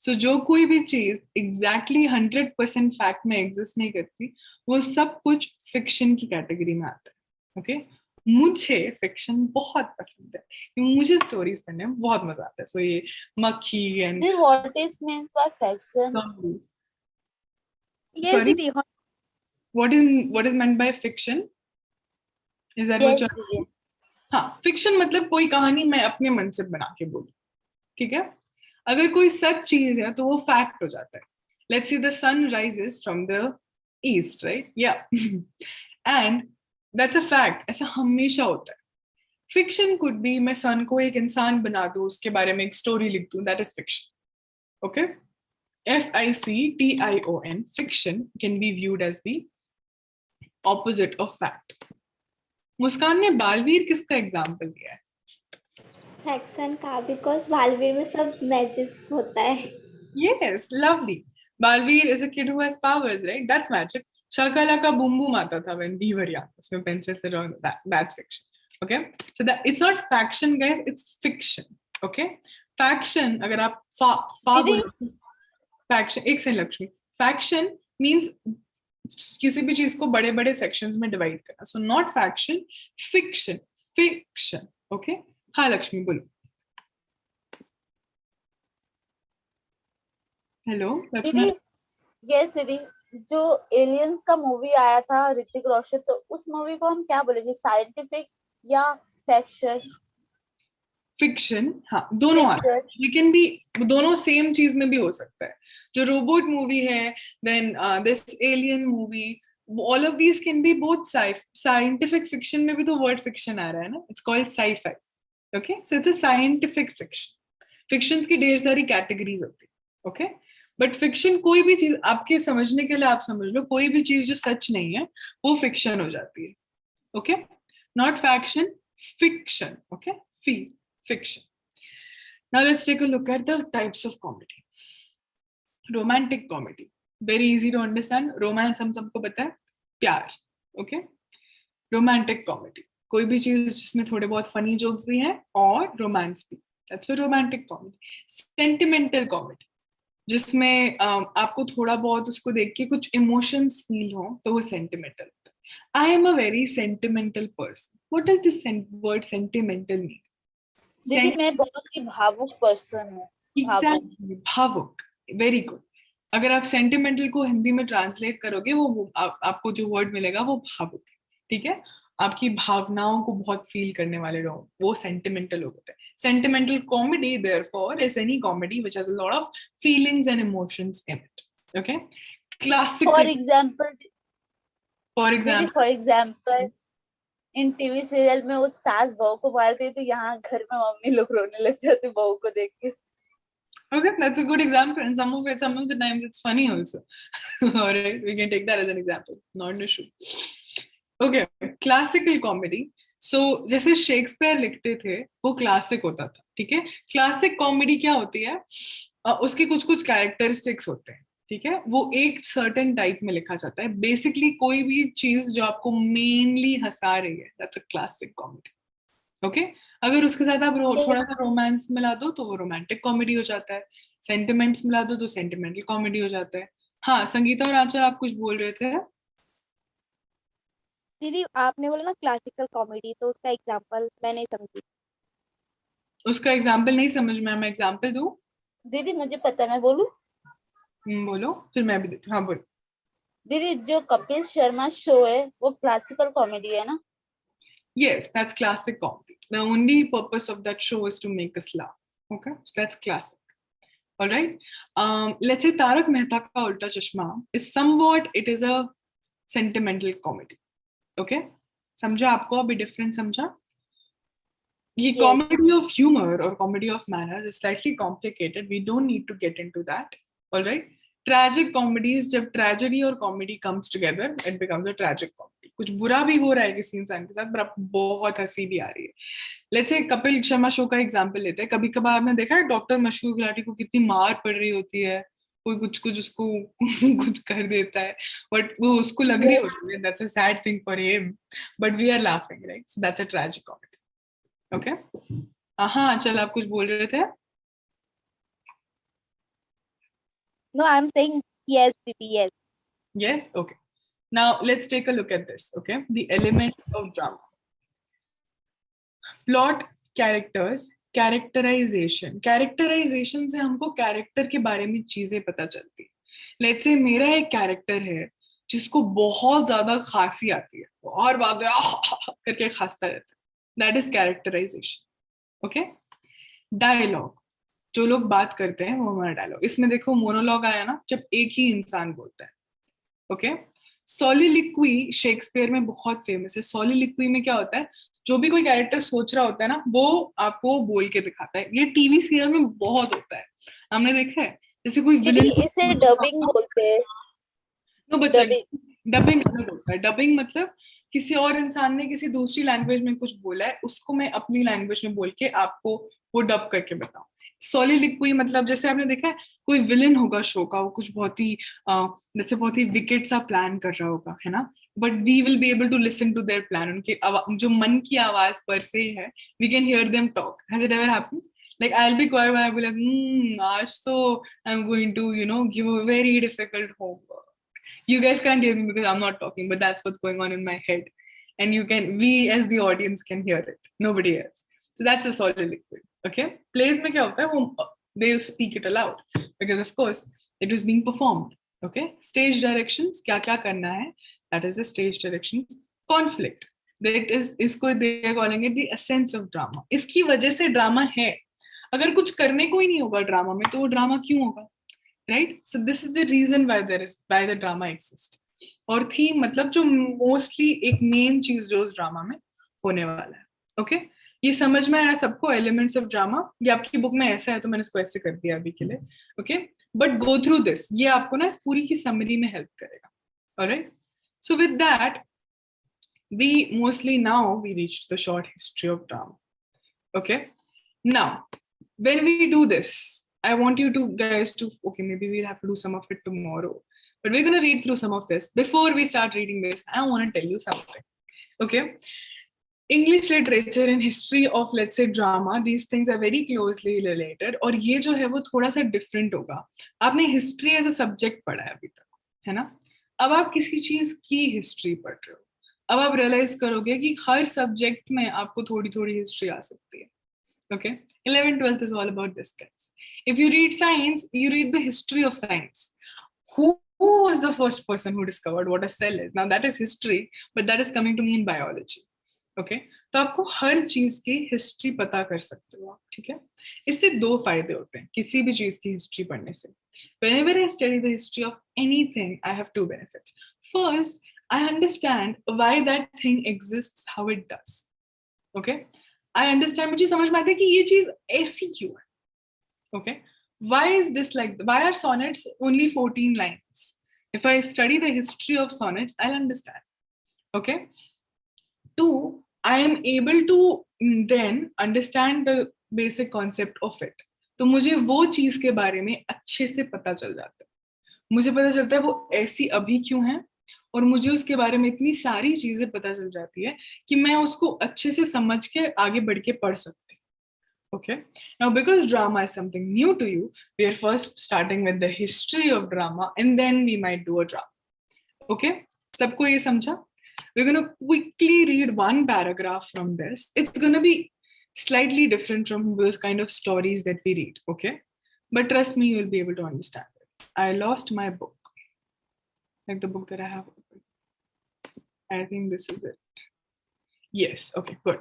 Speaker 1: सो जो कोई भी चीज एग्जैक्टली 100% फैक्ट में एग्जिस्ट नहीं करती वो सब कुछ फिक्शन की कैटेगरी में आता है. ओके, मुझे फिक्शन बहुत पसंद है क्योंकि मुझे स्टोरीज पढ़ने में बहुत मजा आता है. सो ये मक्खी and
Speaker 4: what is means by fiction?
Speaker 2: Yes,
Speaker 1: Sorry?
Speaker 2: दीदी.
Speaker 1: what is meant by fiction? Is that what you're... हाँ, फिक्शन मतलब कोई कहानी मैं अपने मन से बना के बोलूं. ठीक है, अगर कोई सच चीज है तो वो फैक्ट हो जाता है. Let's see the sun rises from the east, right? Yeah and that's a fact. ऐसा हमेशा होता है. फिक्शन कुड बी मैं सन को एक इंसान बना दूं, उसके बारे में एक स्टोरी लिख दूं, that is fiction. Okay, FICTION, fiction can be viewed as the opposite of fact. मुस्कान ने बालवीर किसका एग्जाम्पल दिया है?
Speaker 3: फैक्शन का, बिकॉज बालवीर में सब मैजिक होता है.
Speaker 1: Yes, lovely. Balveer is a kid who has powers, right? That's magic. Shakalaka boom boom आता था when we were young. उसमें pencil से draw, that's fiction. Okay, so that it's not faction, guys. It's fiction. Okay, faction अगर आप faction, एक से Lakshmi, faction means किसी भी चीज को बड़े बड़े सेक्शंस में डिवाइड करना. So not faction, fiction. Fiction. Okay, हाँ लक्ष्मी बोलो. हेलो
Speaker 4: दीदी. यस दीदी, जो एलियंस का मूवी आया था ऋतिक रोशन, तो उस मूवी को हम क्या बोलेंगे, साइंटिफिक या फैक्शन?
Speaker 1: फिक्शन. हाँ, दोनों आते हैं, लेकिन भी दोनों सेम चीज में भी हो सकता है. जो रोबोट मूवी है, then this alien movie, all of these can be both scientific fiction में भी तो वर्ड फिक्शन आ रहा है ना, it's called sci fi. Okay, so it's a scientific fiction. Fictions की ढेर सारी कैटेगरीज होती है. ओके, बट फिक्शन कोई भी चीज, आपके समझने के लिए आप समझ लो, कोई भी चीज जो सच नहीं है वो फिक्शन हो जाती है. Okay, not faction, fiction. Okay, fiction. Now let's take a look at the types of comedy. Romantic comedy, very easy to understand. Romance हम सबको पता है, प्यार. Okay, romantic comedy, कोई भी चीज जिसमें थोड़े बहुत फनी जोक्स भी हैं और रोमांस भी, that's a romantic comedy. Sentimental comedy, जिसमें आपको थोड़ा बहुत उसको देख के कुछ इमोशंस फील हो तो वो sentimental. I am a very sentimental person. What does this word sentimental mean?
Speaker 4: दीदी मैं बहुत ही भावुक पर्सन हूँ.
Speaker 1: Exactly, भावुक. Very good. अगर आप सेंटिमेंटल को हिंदी में ट्रांसलेट करोगे वो आपको जो वर्ड मिलेगा वो भावुक है. ठीक है, आपकी भावनाओं को बहुत फील करने वाले लोग, वो सेंटिमेंटल लोग होते हैं. Sentimental comedy therefore is any comedy which has a lot of feelings and emotions in it. Okay, classical. For example
Speaker 4: in TV serial में वो सास बहू को मारती है, तो यहाँ घर में मम्मी लोग रोने लग जाते बहू को देख के.
Speaker 1: Okay, that's a good example, and some of the times it's funny also. All right, we can take that as an example, not an issue. Okay, classical comedy. So जैसे शेक्सपियर लिखते थे वो क्लासिक होता था. ठीक है, classic comedy क्या होती है, उसके कुछ कुछ कैरेक्टरिस्टिक्स होते हैं. ठीक है, वो एक सर्टेन टाइप में लिखा जाता है. बेसिकली कोई भी चीज जो आपको मेनली हंसा रही है, that's a classic comedy. Okay अगर उसके साथ आप थोड़ा सा रोमांस मिला दो तो वो रोमांटिक कॉमेडी हो जाता है, सेंटिमेंट्स मिला दो तो सेंटिमेंटल कॉमेडी हो जाता है। हाँ संगीता और आंचल आप कुछ बोल रहे थे।
Speaker 2: दीदी आपने बोला ना क्लासिकल कॉमेडी, तो उसका एग्जांपल मैं नहीं समझी।
Speaker 1: उसका एग्जाम्पल नहीं समझ में, मैं एग्जाम्पल दूं?
Speaker 4: दीदी मुझे पता है, मैं बोलूं?
Speaker 1: बोलो फिर मैं भी देती हूँ। हाँ बोलो।
Speaker 4: दीदी जो कपिल शर्मा शो है वो क्लासिकल कॉमेडी है ना?
Speaker 1: Yes, that's classic comedy. The only purpose of that show is to make us laugh. Okay, so that's classic. All right. Let's say Tarak Mehta Ka Ulta Chashma is somewhat, it is a sentimental comedy. Okay, समझा आपको अभी difference समझा? ये
Speaker 2: Yes.
Speaker 1: comedy of humor or comedy of manners is slightly complicated. We don't need to get into that. All right. Tragic comedies, जब tragedy और comedy comes together, it becomes a tragic comedy. कुछ बुरा भी हो रहा है किसी इंसान के साथ, पर आपको बहुत हंसी भी आ रही है। लेट्स से कपिल शर्मा शो का एग्जांपल लेते हैं। कभी कभार आपने देखा है डॉक्टर मशहूर गुलाटी को कितनी मार पड़ रही होती है, कोई कुछ कुछ उसको कुछ कर देता है, बट वो उसको लग रही होती है that's a sad thing for him, but we are laughing, right? So that's a tragic comedy. Okay हाँ चल आप कुछ बोल रहे थे।
Speaker 2: No, I'm saying yes, Didi, yes.
Speaker 1: Yes, okay. Now let's take a look at this. Okay, the elements of drama: plot, characters, characterization. Characterization से हमको character के बारे में चीजें पता चलती है। लेट्स से मेरा एक कैरेक्टर है जिसको बहुत ज्यादा खांसी आती है और बाद में करके खांसता रहता है, that is characterization. Okay dialogue, जो लोग बात करते हैं वो हमारा डायलॉग। इसमें देखो मोनोलॉग आया ना, जब एक ही इंसान बोलता है। ओके सॉलिलिक्वी शेक्सपियर में बहुत फेमस है। सॉलिलिक्वी में क्या होता है, जो भी कोई कैरेक्टर सोच रहा होता है ना वो आपको बोल के दिखाता है। ये टीवी सीरियल में बहुत होता है, हमने देखा है। जैसे कोई विलन,
Speaker 4: इसे डबिंग बोलते हैं।
Speaker 1: तो बच्चा डबिंग अलग होता है। डबिंग मतलब किसी और इंसान ने किसी दूसरी लैंग्वेज में कुछ बोला है, उसको मैं अपनी लैंग्वेज में बोल के आपको वो डब करके बताऊं। सॉलिलिक्वी मतलब जैसे आपने देखा है कोई विलन होगा शो का, वो कुछ बहुत ही जैसे बहुत ही विकेट सा प्लान कर रहा होगा, है ना, but we will be able to listen to their plan. उनके जो मन की आवाज पर से है, we can hear them talk. Has it ever happened? Like I'll be quiet when I'll be like, आज तो I'm going to, give a very difficult homework. You guys can't hear me because I'm not talking, but that's what's going on in my head. And we as the audience can hear it. Nobody else. So that's a soliloquy. Okay? Plays में क्या होता है, वो they speak it aloud because of course it was being performed. Okay? Stage directions, क्या क्या करना है, that is the stage directions. Conflict, that is इसको they are calling it the essence of drama. इसकी वजह से ड्रामा है। अगर कुछ करने को ही नहीं होगा ड्रामा में तो वो ड्रामा क्यों होगा, right? So this is the reason why the drama exist. और थीम मतलब जो मोस्टली एक मेन चीज जो उस ड्रामा में होने वाला है। ओके ये समझ में आया सबको? एलिमेंट्स ऑफ ड्रामा, ये आपकी बुक में ऐसा है तो मैंने इसको ऐसे कर दिया अभी के लिए। Okay but go through this, ये आपको ना इस पूरी की समरी में हेल्प करेगा। Alright, so with that we mostly now we reached the short history of drama. Okay, now when we do this, I want you to guys to, okay, maybe we'll have to do some of it tomorrow, but we're going to read through some of this. Before we start reading this, I want to tell you something. Okay, English literature and history of, let's say, drama, these things are very closely related. और ये जो है वो थोड़ा सा different होगा। आपने history as a subject पढ़ा है अभी तक, है ना? अब आप किसी चीज की history पढ़ रहे हो, अब आप realize करोगे कि हर subject में आपको थोड़ी थोड़ी history आ सकती है। Okay, 11th 12th is all about this, guys. If you read science, you read the history of science. Who was the first person who discovered what a cell is? Now that is history, but that is coming to me in biology. Okay, तो आपको हर चीज की history पता कर सकते हो आप, ठीक है? इससे दो फायदे होते हैं किसी भी चीज की हिस्ट्री पढ़ने से। Whenever I study the history of anything, I have two benefits. First, I understand why that thing exists, how it does. Okay, I understand, मुझे समझ में आता है कि ये चीज ऐसी क्यों है। Okay, why is this like? Why are sonnets only 14 lines? If I study the history of sonnets, I'll understand. Okay. Two, I am able to then understand the basic concept of it. तो मुझे वो चीज के बारे में अच्छे से पता चल जाता है। मुझे पता चलता है वो ऐसी अभी क्यों है और मुझे उसके बारे में इतनी सारी चीजें पता चल जाती है कि मैं उसको अच्छे से समझ के आगे बढ़ के पढ़ सकती हूँ. Okay. Now, because drama is something new to you, we are first starting with the history of drama, and then we might do a drama. Okay. सबको ये समझा? We're going to quickly read one paragraph from this. It's going to be slightly different from those kind of stories that we read. Okay. But trust me, you'll be able to understand it. I lost my book. Like the book that I have open. I think this is it. Yes. Okay, good.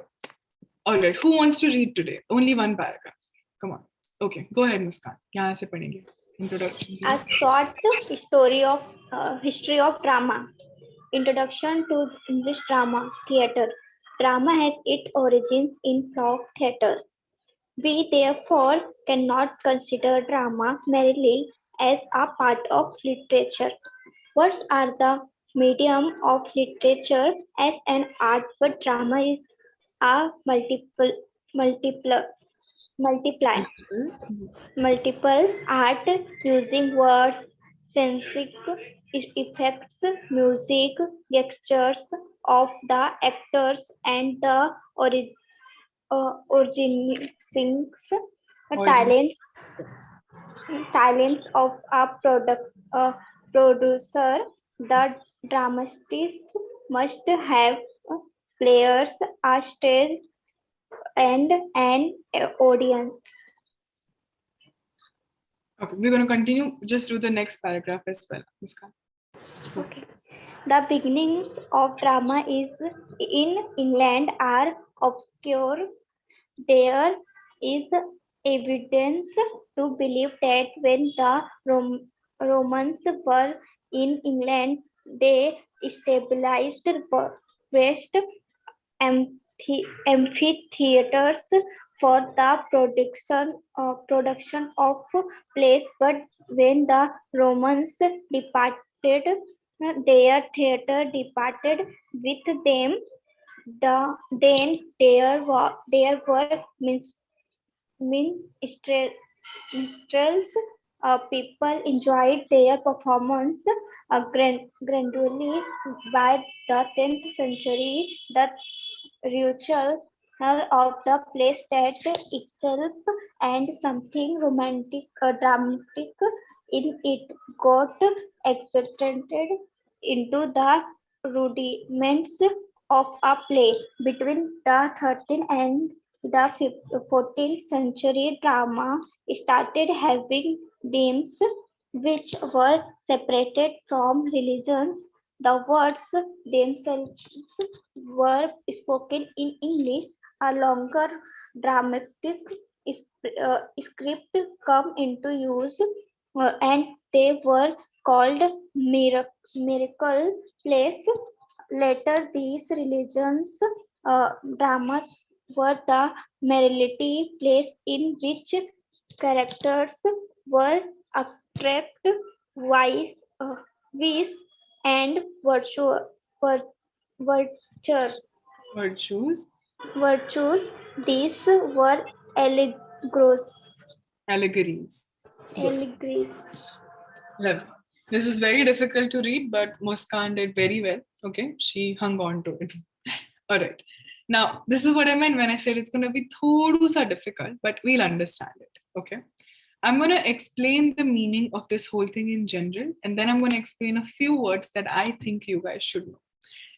Speaker 1: All right. Who wants to read today? Only one paragraph. Come on. Okay. Go ahead, Muskan. यहाँ से पढ़ेंगे. Introduction.
Speaker 3: A short story of history of drama. Introduction to English drama theatre. Drama has its origins in folk theatre. We therefore cannot consider drama merely as a part of literature. Words are the medium of literature as an art, but drama is a multiple art using words, scenic effects, music, gestures of the actors, and the originating talents of a producer. The dramatist must have players, a stage, and an audience.
Speaker 1: Okay, we're going to continue. Just do the next paragraph as well, Muskan.
Speaker 3: Okay. The beginnings of drama is in England are obscure. There is evidence to believe that when the Romans were in England, they stabilized vast amphitheaters for the production of plays. But when the Romans departed, their theater departed with them. Then there were minstrels. People enjoyed their performance gradually. By the 10th century, the ritual of the play state itself, and something romantic, dramatic in it got extended into the rudiments of a play. Between the 13th and the 14th century, drama started having themes which were separated from religions. The words themselves were spoken in English. A longer dramatic script come into use, and they were called miracle plays. Later, these religions dramas were the morality plays in which characters were abstract, wise, wise and virtues. Virtues. These were
Speaker 1: Allegories.
Speaker 3: Allegories.
Speaker 1: Lovely. This is very difficult to read, but Muskan did very well. Okay, she hung on to it. All right. Now, this is what I meant when I said it's going to be thoda difficult, but we'll understand it. Okay. I'm going to explain the meaning of this whole thing in general, and then I'm going to explain a few words that I think you guys should know.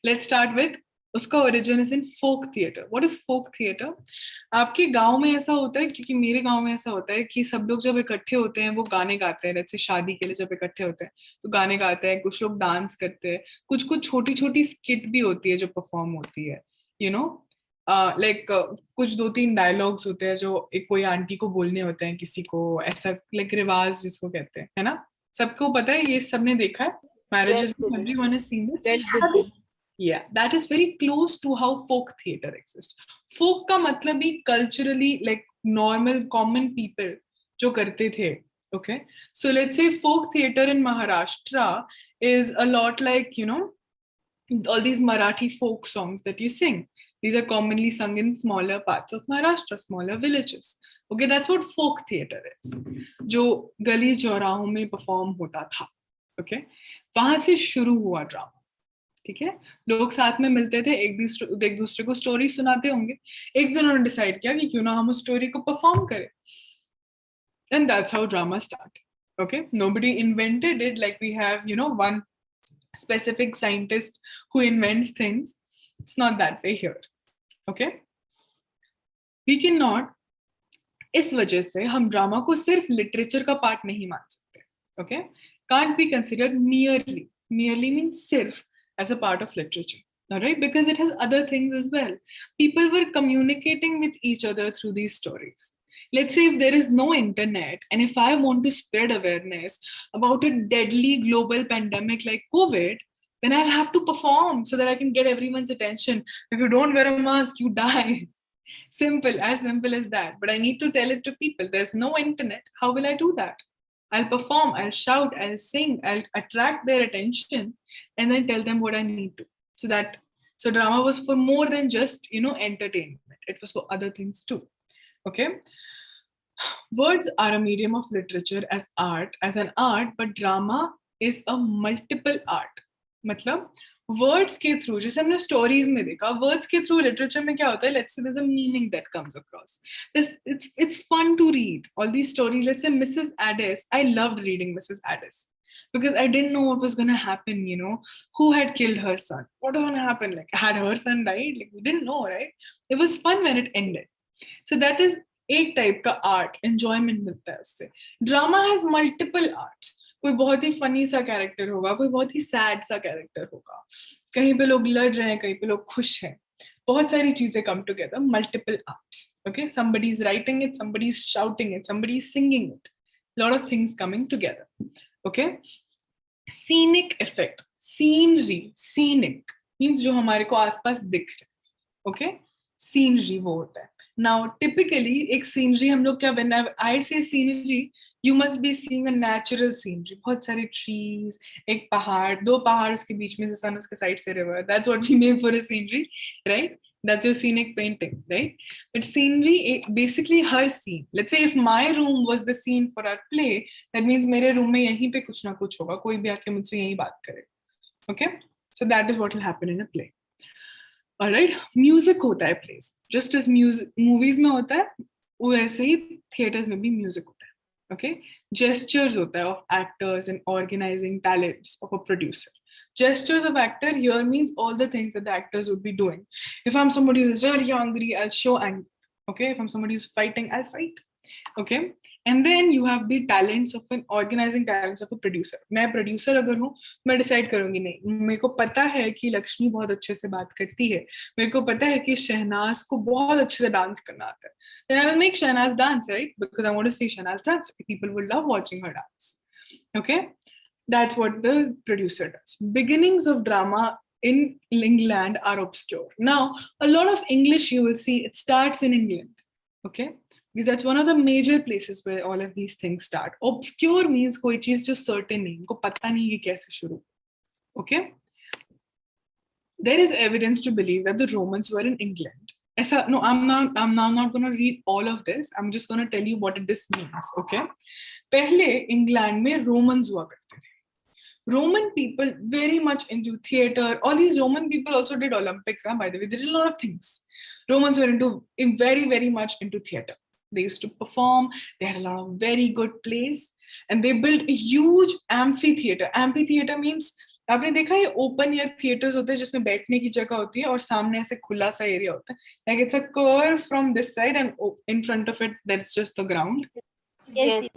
Speaker 1: Let's start with उसका origin is in folk theater. What is folk theater? आपके गांव में ऐसा होता है, क्योंकि मेरे गांव में ऐसा होता है कि सब लोग जब इकट्ठे होते हैं वो गाने गाते हैं. जैसे शादी के लिए जब इकट्ठे होते हैं तो गाने गाते हैं, कुछ लोग डांस करते हैं, कुछ छोटी छोटी स्किट भी होती है जो परफॉर्म होती है. यू नो लाइक कुछ 2-3 डायलॉग्स होते हैं जो एक कोई आंटी को बोलने होते हैं किसी को, ऐसा लाइक रिवाज जिसको कहते हैं, है ना? सबको पता है, ये सबने देखा है मैरिजेस में. Everyone has seen this. Yeah, that is very close to how folk theater exists. Folk का मतलब ही culturally like normal common people जो करते थे. Okay, so let's say folk theater in Maharashtra is a lot like, you know, all these Marathi folk songs that you sing. These are commonly sung in smaller parts of Maharashtra, smaller villages. Okay, that's what folk theater is. जो गली चौराहों में perform होता था. Okay, वहां से शुरू हुआ ड्रामा, ठीक है। लोग साथ में मिलते थे, एक दूसरे को स्टोरी सुनाते होंगे, एक दिन उन्होंने डिसाइड किया कि क्यों ना हम उस स्टोरी को परफॉर्म करें, and that's how drama started. Okay, nobody invented it like we have, you know, one specific scientist who invents things. It's not that way here. Okay, we cannot, इस वजह से हम ड्रामा को सिर्फ literature का part नहीं मान सकते. Okay, can't be considered merely means sirf as a part of literature, all right, because it has other things as well. People were communicating with each other through these stories. Let's say if there is no internet and if I want to spread awareness about a deadly global pandemic like COVID, then I'll have to perform so that I can get everyone's attention. If you don't wear a mask, you die. Simple as that. But I need to tell it to people. There's no internet. How will I do that? I'll perform, I'll shout, I'll sing, I'll attract their attention and then tell them what I need to. So drama was for more than just, you know, entertainment. It was for other things too. Okay. Words are a medium of literature as an art, but drama is a multiple art. मतलब words के through, जैसे हमने stories में देखा, words के through literature में क्या होता है, let's say there is a meaning that comes across. It's fun to read all these stories. Let's say Mrs. Addis, I loved reading Mrs. Addis because I didn't know what was going to happen, you know, who had killed her son, what was going to happen, like had her son died, like we didn't know, right? It was fun when it ended. So that is एक type का art, enjoyment मिलता है उससे. Drama has multiple arts. कोई बहुत ही funny सा character होगा, कोई बहुत ही सैड सा कैरेक्टर होगा, कहीं पे लोग लड़ रहे हैं, कहीं पे लोग खुश हैं, बहुत सारी चीजें come together, multiple arts. Okay, somebody is writing it, somebody is shouting it, somebody is singing it, lot of things coming together. Okay, scenic effect, scenery, scenic means जो हमारे को आसपास दिख रहा है. Okay, scenery वो होता है. Now, typically, एक scenery हम लोग क्या, when I say scenery, you must be seeing a natural scenery. बहुत सारे trees, एक पहाड़, दो पहाड़, उसके बीच में से sun, उसके side से river. That's what we make for a scenery, right? That's your scenic painting, right? But scenery, basically her scene. Let's say if my room was the scene for our play, that means मेरे room में यहीं पे कुछ ना कुछ होगा, कोई भी आके मुझसे यहीं बात करे. Okay? So that is what will happen in a play. Alright, music होता है प्लेस, जस्ट एज मूवीज में होता है वैसे ही थिएटर्स में भी म्यूजिक होता है. ओके, जेस्चर्स होता है of actors and organizing talents of a producer. Gestures of actor here means all the things that the actors would be doing. If I'm somebody who's very angry, I'll show anger. Okay, if I'm somebody who's fighting, I'll fight. Okay, and then you have the talents of an organizing talents of a producer. मैं producer अगर हूँ, मैं decide करूँगी नहीं, मेरे को पता है कि लक्ष्मी बहुत अच्छे से बात करती है, मेरे को पता है कि शहनाज को बहुत अच्छे से डांस करना आता है, then I will make Shahnaz dance, right? Because I want to see Shahnaz dance. People will love watching her dance. Okay, that's what the producer does. Beginnings of drama in England are obscure. Now, a lot of English you will see, it starts in England. Okay, because that's one of the major places where all of these things start. Obscure means कोई चीज जो certain नहीं, उनको पता नहीं कि कैसे शुरू. Okay, there is evidence to believe that the Romans were in England. ऐसा, no, I'm not going to read all of this. I'm just going to tell you what this means. Okay, पहले England में Romans हुआ करते थे. Roman people very much into theater. All these Roman people also did Olympics. By the way, they did a lot of things. Romans were very much into theater. They used to perform. They had a lot of very good plays, and they built a huge amphitheater. Amphitheater means आपने देखा ये open air theaters होते हैं जिसमें बैठने की जगह होती है और सामने ऐसे खुला सा एरिया होता है. Like it's a curve from this side, and in front of it there's just the ground.
Speaker 2: Yes,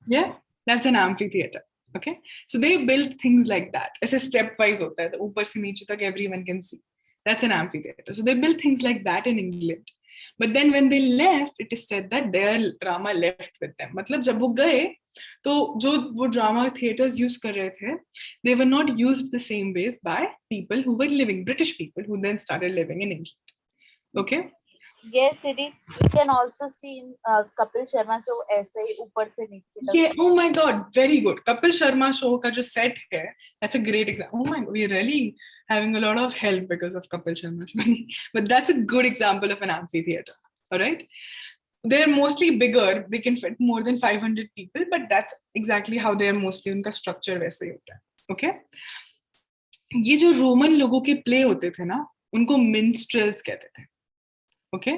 Speaker 1: Yeah, that's an amphitheater. Okay, so they built things like that. ऐसे step wise होता है, ऊपर से नीचे तक everyone can see. That's an amphitheater. So they built things like that in England. But then when they left, it is said that their drama left with them. मतलब जब वो गए, तो जो वो drama theaters use कर रहे थे, they were not used the same ways by people who were living, British people who then started living in England. Okay.
Speaker 4: Yes, Didi. You can also see in Kapil Sharma show ऐसे ही ऊपर से नीचे तक.
Speaker 1: Yeah, oh my God, very good. Kapil Sharma show का जो set है, that's a great example. Oh my God, we're really having a lot of help because of Kapil Sharma show. But that's a good example of an amphitheater. All right. they're mostly bigger, they can fit more than 500 people, but that's exactly how they are mostly, उनका structure वैसे ही होता है. Okay? ये जो Roman लोगों के play होते थे ना, उनको minstrels कहते थे. Okay?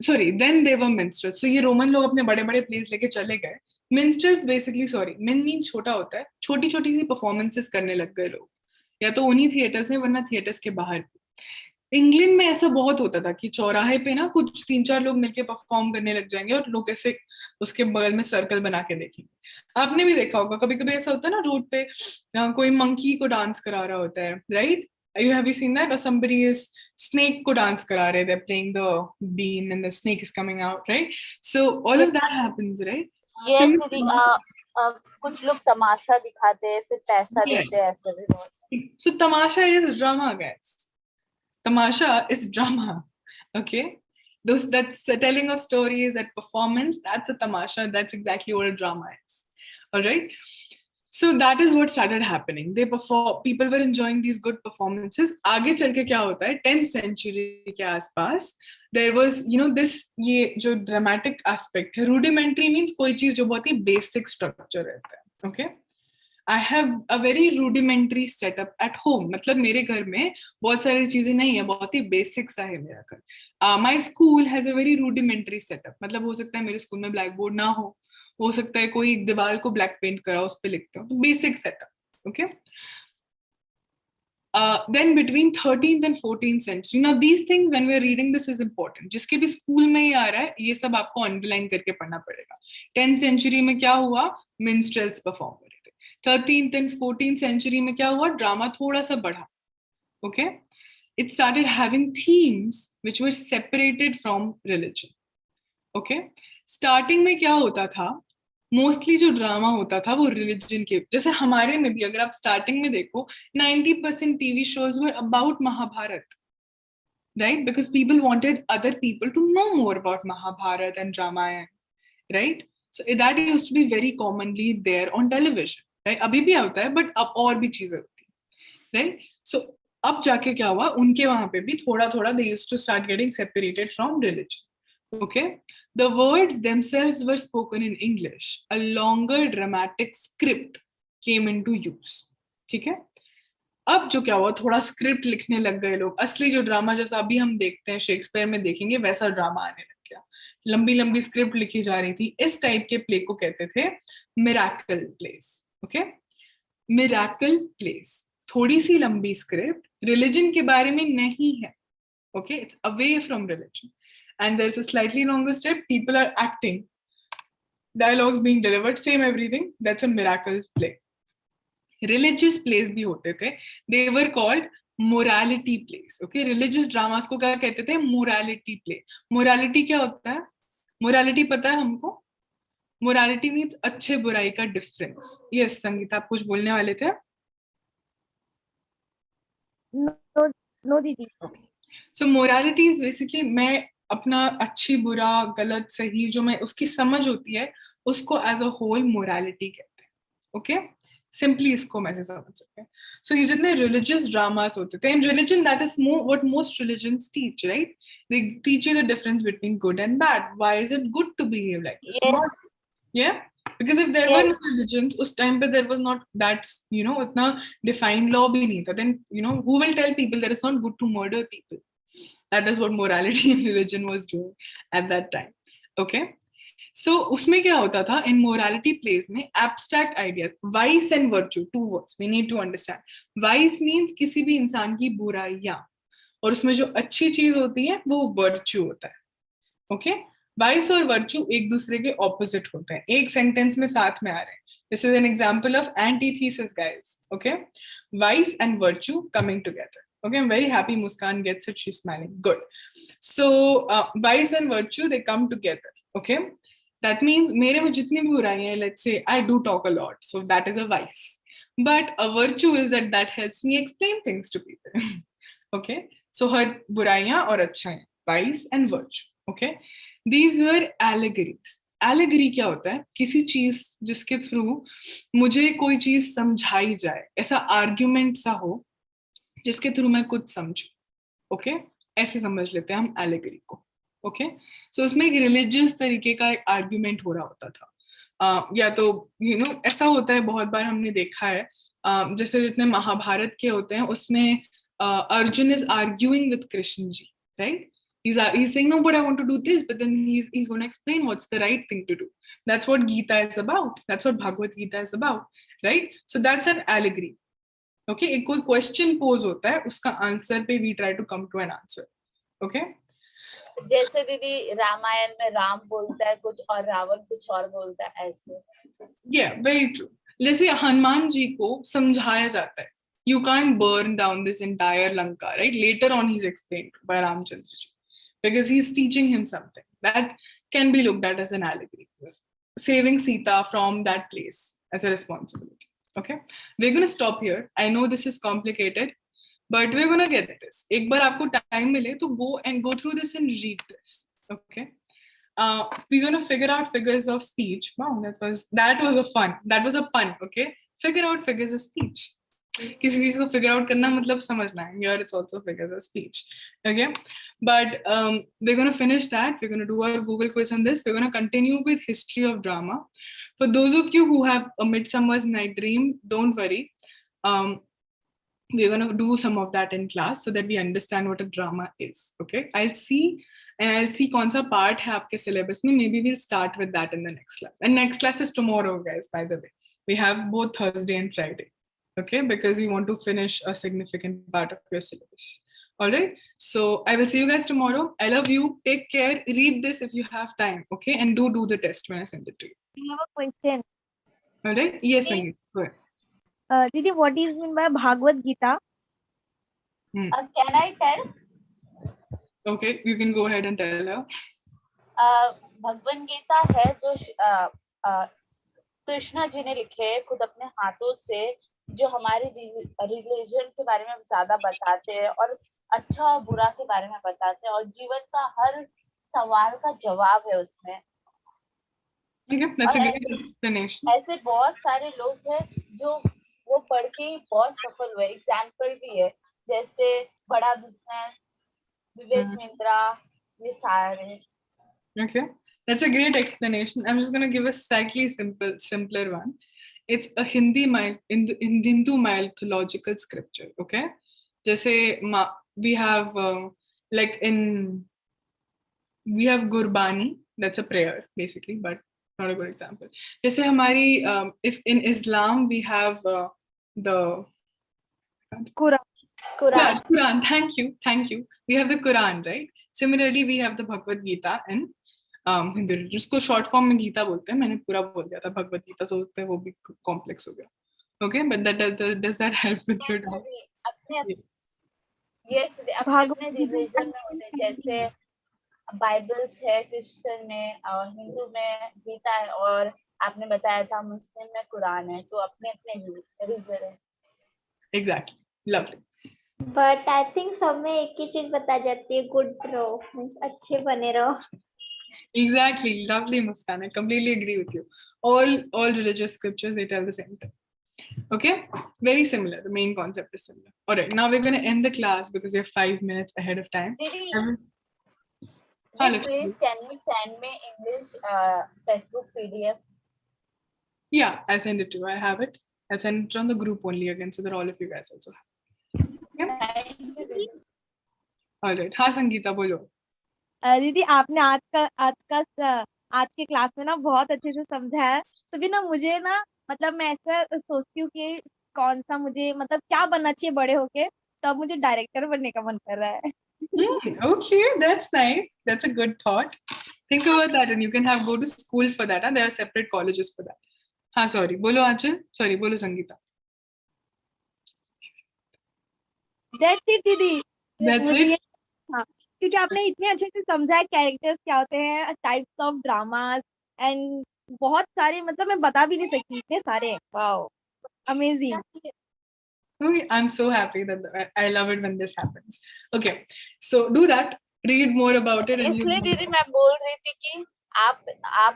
Speaker 1: Sorry, then they were minstrels. So ये रोमन लोग अपने बड़े बड़े प्लेस लेके चले गए. Minstrels basically, sorry, min mean छोटा होता है, छोटी छोटी सी परफॉर्मेंसेस करने लग गए लोग, या तो उन्हीं थिएटर्स में वरना थिएटर्स के बाहर. इंग्लैंड में ऐसा बहुत होता था कि चौराहे पे ना कुछ 3-4 लोग मिलके परफॉर्म करने लग जाएंगे और लोग ऐसे उसके बगल में सर्कल बना के देखेंगे. आपने भी देखा होगा, कभी कभी ऐसा होता है ना रोड पे, कोई मंकी को डांस करा रहा होता है, right? Have you seen that? Or somebody is snake को डांस करा रहे, they're playing the bean and the snake is coming out, right? So all of that happens, right?
Speaker 4: Yes, कुछ लोग तमाशा दिखाते हैं, फिर पैसा देते हैं, ऐसा भी बहुत.
Speaker 1: So tamasha is drama, guys. Tamasha is drama, okay? That's the telling of stories, that performance, that's a tamasha. That's exactly what a drama is. All right? So that is what started happening. People were enjoying these good performances. आगे चल के क्या होता है, 10th century के आसपास, there was, ये जो dramatic aspect है, rudimentary means कोई चीज जो बहुत ही basic structure रहता है, okay? I have a very rudimentary setup at home. मतलब मेरे घर में बहुत सारी चीजें नहीं है, बहुत ही बेसिक सा है मेरा घर. My school has a very rudimentary setup. मतलब हो सकता है मेरे स्कूल में ब्लैक बोर्ड ना हो सकता है कोई दीवार को ब्लैक पेंट करा उस पे लिखते हो, तो basic setup. Okay. Then between 13th and 14th century, now these things when we are reading this is important. जिसके भी स्कूल में ही आ रहा है ये सब आपको अंडरलाइन करके पढ़ना पड़ेगा. 10th century में क्या हुआ, minstrels परफॉर्म कर रहे थे. 13th and 14th century में क्या हुआ, ड्रामा थोड़ा सा बढ़ा. Okay, it started having themes which were separated from religion. Okay, starting में क्या होता था, मोस्टली जो ड्रामा होता था वो रिलीजन के, जैसे हमारे में भी अगर आप स्टार्टिंग में देखो 90% TV shows were about Mahabharat, right? Because people wanted other people to know more about Mahabharat and Ramayan, right? So that used to be very commonly there on television, right? अभी भी आता है बट अब और भी चीजें होती है, राइट? सो अब जाके क्या हुआ, उनके वहां पे भी थोड़ा थोड़ा they used to start getting separated from religion. Okay, the words themselves were spoken in English. A longer dramatic script came into use. ठीक है, अब जो क्या हुआ, थोड़ा स्क्रिप्ट लिखने लग गए लोग. असली जो ड्रामा जैसा अभी हम देखते हैं शेक्सपियर में देखेंगे वैसा ड्रामा आने लग गया. लंबी लंबी स्क्रिप्ट लिखी जा रही थी. इस टाइप के प्ले को कहते थे miracle place. Okay, miracle place, थोड़ी सी लंबी स्क्रिप्ट, रिलीजन के बारे में नहीं है. Okay, it's away from religion. And there's a slightly longer strip, people are acting, dialogues being delivered, same everything. That's a miracle play. Religious plays भी होते थे, they were called morality plays. Okay, religious dramas को क्या कहते थे, morality play. Morality क्या होता है, morality पता है हमको? Morality means अच्छे बुराई का difference. Yes, संगीता आप कुछ बोलने वाले थे?
Speaker 2: No दीदी.
Speaker 1: Okay. So morality is basically मैं अपना अच्छी बुरा गलत सही जो मैं उसकी समझ होती है उसको एज अ होल मोरालिटी कहते हैं. ओके, सिंपली इसको मैं समझ सकते हैं. सो ये जितने रिलीजियस ड्रामास होते थे, in religion that is what most religions teach, right? They teach you the difference between good and bad. Why is it good to behave like this? Yeah because if there were no religions उस time पे there was not that, उतना defined law भी नहीं था. Then who will tell people that it's not good to murder people? That is what morality and religion was doing at that time. Okay, so उसमें क्या होता था, in morality plays में abstract ideas, vice and virtue, two words we need to understand. Vice means किसी भी इंसान की बुराइयां, और उसमें जो अच्छी चीज होती है वो virtue होता है. Okay, vice और virtue एक दूसरे के opposite होते हैं, एक sentence में साथ में आ रहे हैं. This is an example of antithesis, guys. Okay, vice and virtue coming together. Okay, I'm very happy Muskan gets it. She's smiling. Good. So vice and virtue, they come together. Okay, that means मेरे में जितनी भी बुराइयां हैं, let's say I do talk a lot, so that is a vice. But a virtue is that helps me explain things to people. Okay, so her बुराइयां और अच्छाइयां, vice and virtue. Okay, these were allegories. Allegory क्या होता है, किसी चीज जिसके through मुझे कोई चीज समझाई जाए, ऐसा आर्ग्यूमेंट सा हो जिसके थ्रू मैं कुछ समझू. ओके, ऐसे समझ लेते हैं हम एलेगरी को. ओके सो उसमें एक रिलीजियस तरीके का एक आर्ग्यूमेंट हो रहा होता था या तो ऐसा होता है बहुत बार हमने देखा है जैसे जितने महाभारत के होते हैं उसमें Arjun is arguing with Krishna ji right he's saying no but I want to do this but then he's going to explain what's the right thing to do. That's what Gita is about, that's what Bhagavad Gita is about, right? So that's an allegory. Okay, एक कोई question pose होता है उसका answer पे we try to come to an answer. Okay
Speaker 4: जैसे दीदी रामायण में राम बोलता है कुछ और रावण कुछ और बोलता है ऐसे.
Speaker 1: Very true. जैसे हनुमान जी को समझाया जाता है you can't burn down this entire Lanka, right? Later on he's explained by Ramchandra ji because he's teaching him something that can be looked at as an allegory, saving Sita from that place as a responsibility. Okay, we're going to stop here. I know this is complicated but we're going to get this. एक बार आपको time मिले तो go through this and read this. Okay, we're going to figure out figures of speech. Wow, that was a pun. Okay, figure out figures of speech. किसी चीज को figure out करना मतलब समझना है. Here it's also figures of speech. Okay, but we're going to finish that. We're going to do our Google quiz on this. We're going to continue with history of drama. For those of you who have a Midsummer's Night Dream, don't worry. We're going to do some of that in class so that we understand what a drama is. Okay, I'll see कौन सा part है आपके syllabus में. Maybe we'll start with that in the next class. And next class is tomorrow, guys, by the way. We have both Thursday and Friday. Okay, because we want to finish a significant part of your syllabus. All right, so I will see you guys tomorrow. I love you. Take care. Read this if you have time. Okay, and do the test when I send it to you.
Speaker 2: I have a question.
Speaker 1: All right, yes, Sangeet, go ahead.
Speaker 2: Didi, what is mean by Bhagavad Gita?
Speaker 4: Can I tell?
Speaker 1: Okay, you can go ahead and tell her.
Speaker 4: Bhagavad Gita है जो कृष्णा जी ने लिखे खुद अपने हाथों से, जो हमारे रिलीजन के बारे में ज्यादा बताते हैं और अच्छा और बुरा के बारे में बताते हैं और जीवन का हर सवाल का जवाब है उसमें.
Speaker 1: Okay, that's a great explanation.
Speaker 4: ऐसे बहुत सारे लोग हैं जो वो पढ़ के बहुत सफल हुए. एग्जाम्पल भी है जैसे बड़ा बिजनेस, विवेक मिंत्रा, ये सारे.
Speaker 1: Okay, that's a great explanation. I'm just going to give a slightly simpler one. It's a Hindu mythological scripture. Okay, जैसे we have we have Gurbani, that's a prayer basically, but not a good example. जैसे हमारी if in Islam we have the
Speaker 2: Quran.
Speaker 1: Yeah, Quran. Thank you. We have the Quran, right? Similarly, we have the Bhagavad Gita and Hindi, जिसको short form में गीता बोलते हैं. मैंने पूरा बोल दिया था भगवत गीता, सोचते हैं वो भी कॉम्प्लेक्स हो गया. Okay, but does that help with your doubt?
Speaker 4: Yes, अपने रिलीजन में होते हैं जैसे बाइबल्स है क्रिश्चियन में और हिंदू में गीता है और आपने बताया था मुस्लिम में कुरान है, तो अपने अपने रिलीजन है.
Speaker 1: Exactly, lovely.
Speaker 3: But I think सब में एक ही चीज बता जाती है, गुड रहो, अच्छे बने रहो.
Speaker 1: Exactly, lovely, Muskan. I completely agree with you. All religious scriptures, they tell the same thing. Okay, very similar. The main concept is similar. All right, now we're going to end the class because we have 5 minutes ahead of time.
Speaker 4: Please, can you send me English textbook PDF?
Speaker 1: Yeah, I'll send it to you. I have it. I'll send it on the group only again so that all of you guys also have. Okay? All right. हाँ संगीता बोलो.
Speaker 2: दीदी आपने आज के class में ना बहुत अच्छे से समझाया है. तभी ना मुझे ना मतलब मैं ऐसा सोचती हूँ कि कौन सा मुझे मतलब क्या बनना चाहिए बड़े होके, तो अब मुझे डायरेक्टर बनने का मन कर रहा है.
Speaker 1: Okay, that's nice. That's a good thought. Think about that and you can go to school for that. There are separate colleges for that. हाँ sorry, बोलो आंचल. Sorry, बोलो संगीता.
Speaker 2: That's it दीदी.
Speaker 1: That's it.
Speaker 2: हाँ, क्योंकि आपने इतने अच्छे से समझा कैरेक्टर्स क्या होते हैं, टाइप्स ऑफ ड्रामास एंड बहुत सारे, मतलब मैं बता भी नहीं सकती, इतने सारे. Wow, amazing.
Speaker 1: Okay, I'm so happy that I love it when this happens. Okay, so do that. Read more about it.
Speaker 4: इसलिए दीदी मैं बोल रही थी कि आप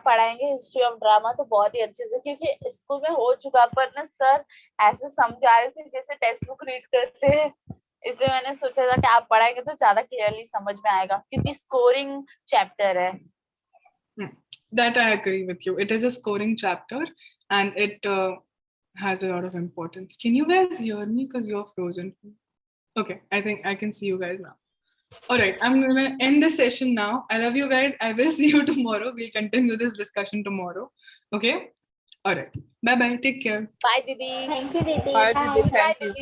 Speaker 4: पढ़ाएंगे हिस्ट्री ऑफ ड्रामा तो बहुत ही अच्छे से, क्योंकि स्कूल में हो चुका, पर ना सर ऐसे समझा रहे थे जैसे टेक्स्ट बुक रीड करते हैं. इसलिए मैंने सोचा था कि आप पढ़ाएंगे तो ज्यादा क्लियरली समझ में आएगा, क्योंकि स्कोरिंग चैप्टर है.
Speaker 1: That I agree with you. It is a scoring chapter and it has a lot of importance. Can you guys hear me? Because you're frozen. Okay, I think I can see you guys now. All right, I'm going to end this session now. I love you guys. I will see you tomorrow. We'll continue this discussion tomorrow. Okay? All right. Bye-bye. Take care.
Speaker 4: Bye, Didi.
Speaker 3: Thank you, Didi.
Speaker 5: Bye,
Speaker 3: Bye.
Speaker 5: Didi.
Speaker 4: Bye,
Speaker 5: Thank you.
Speaker 4: Didi.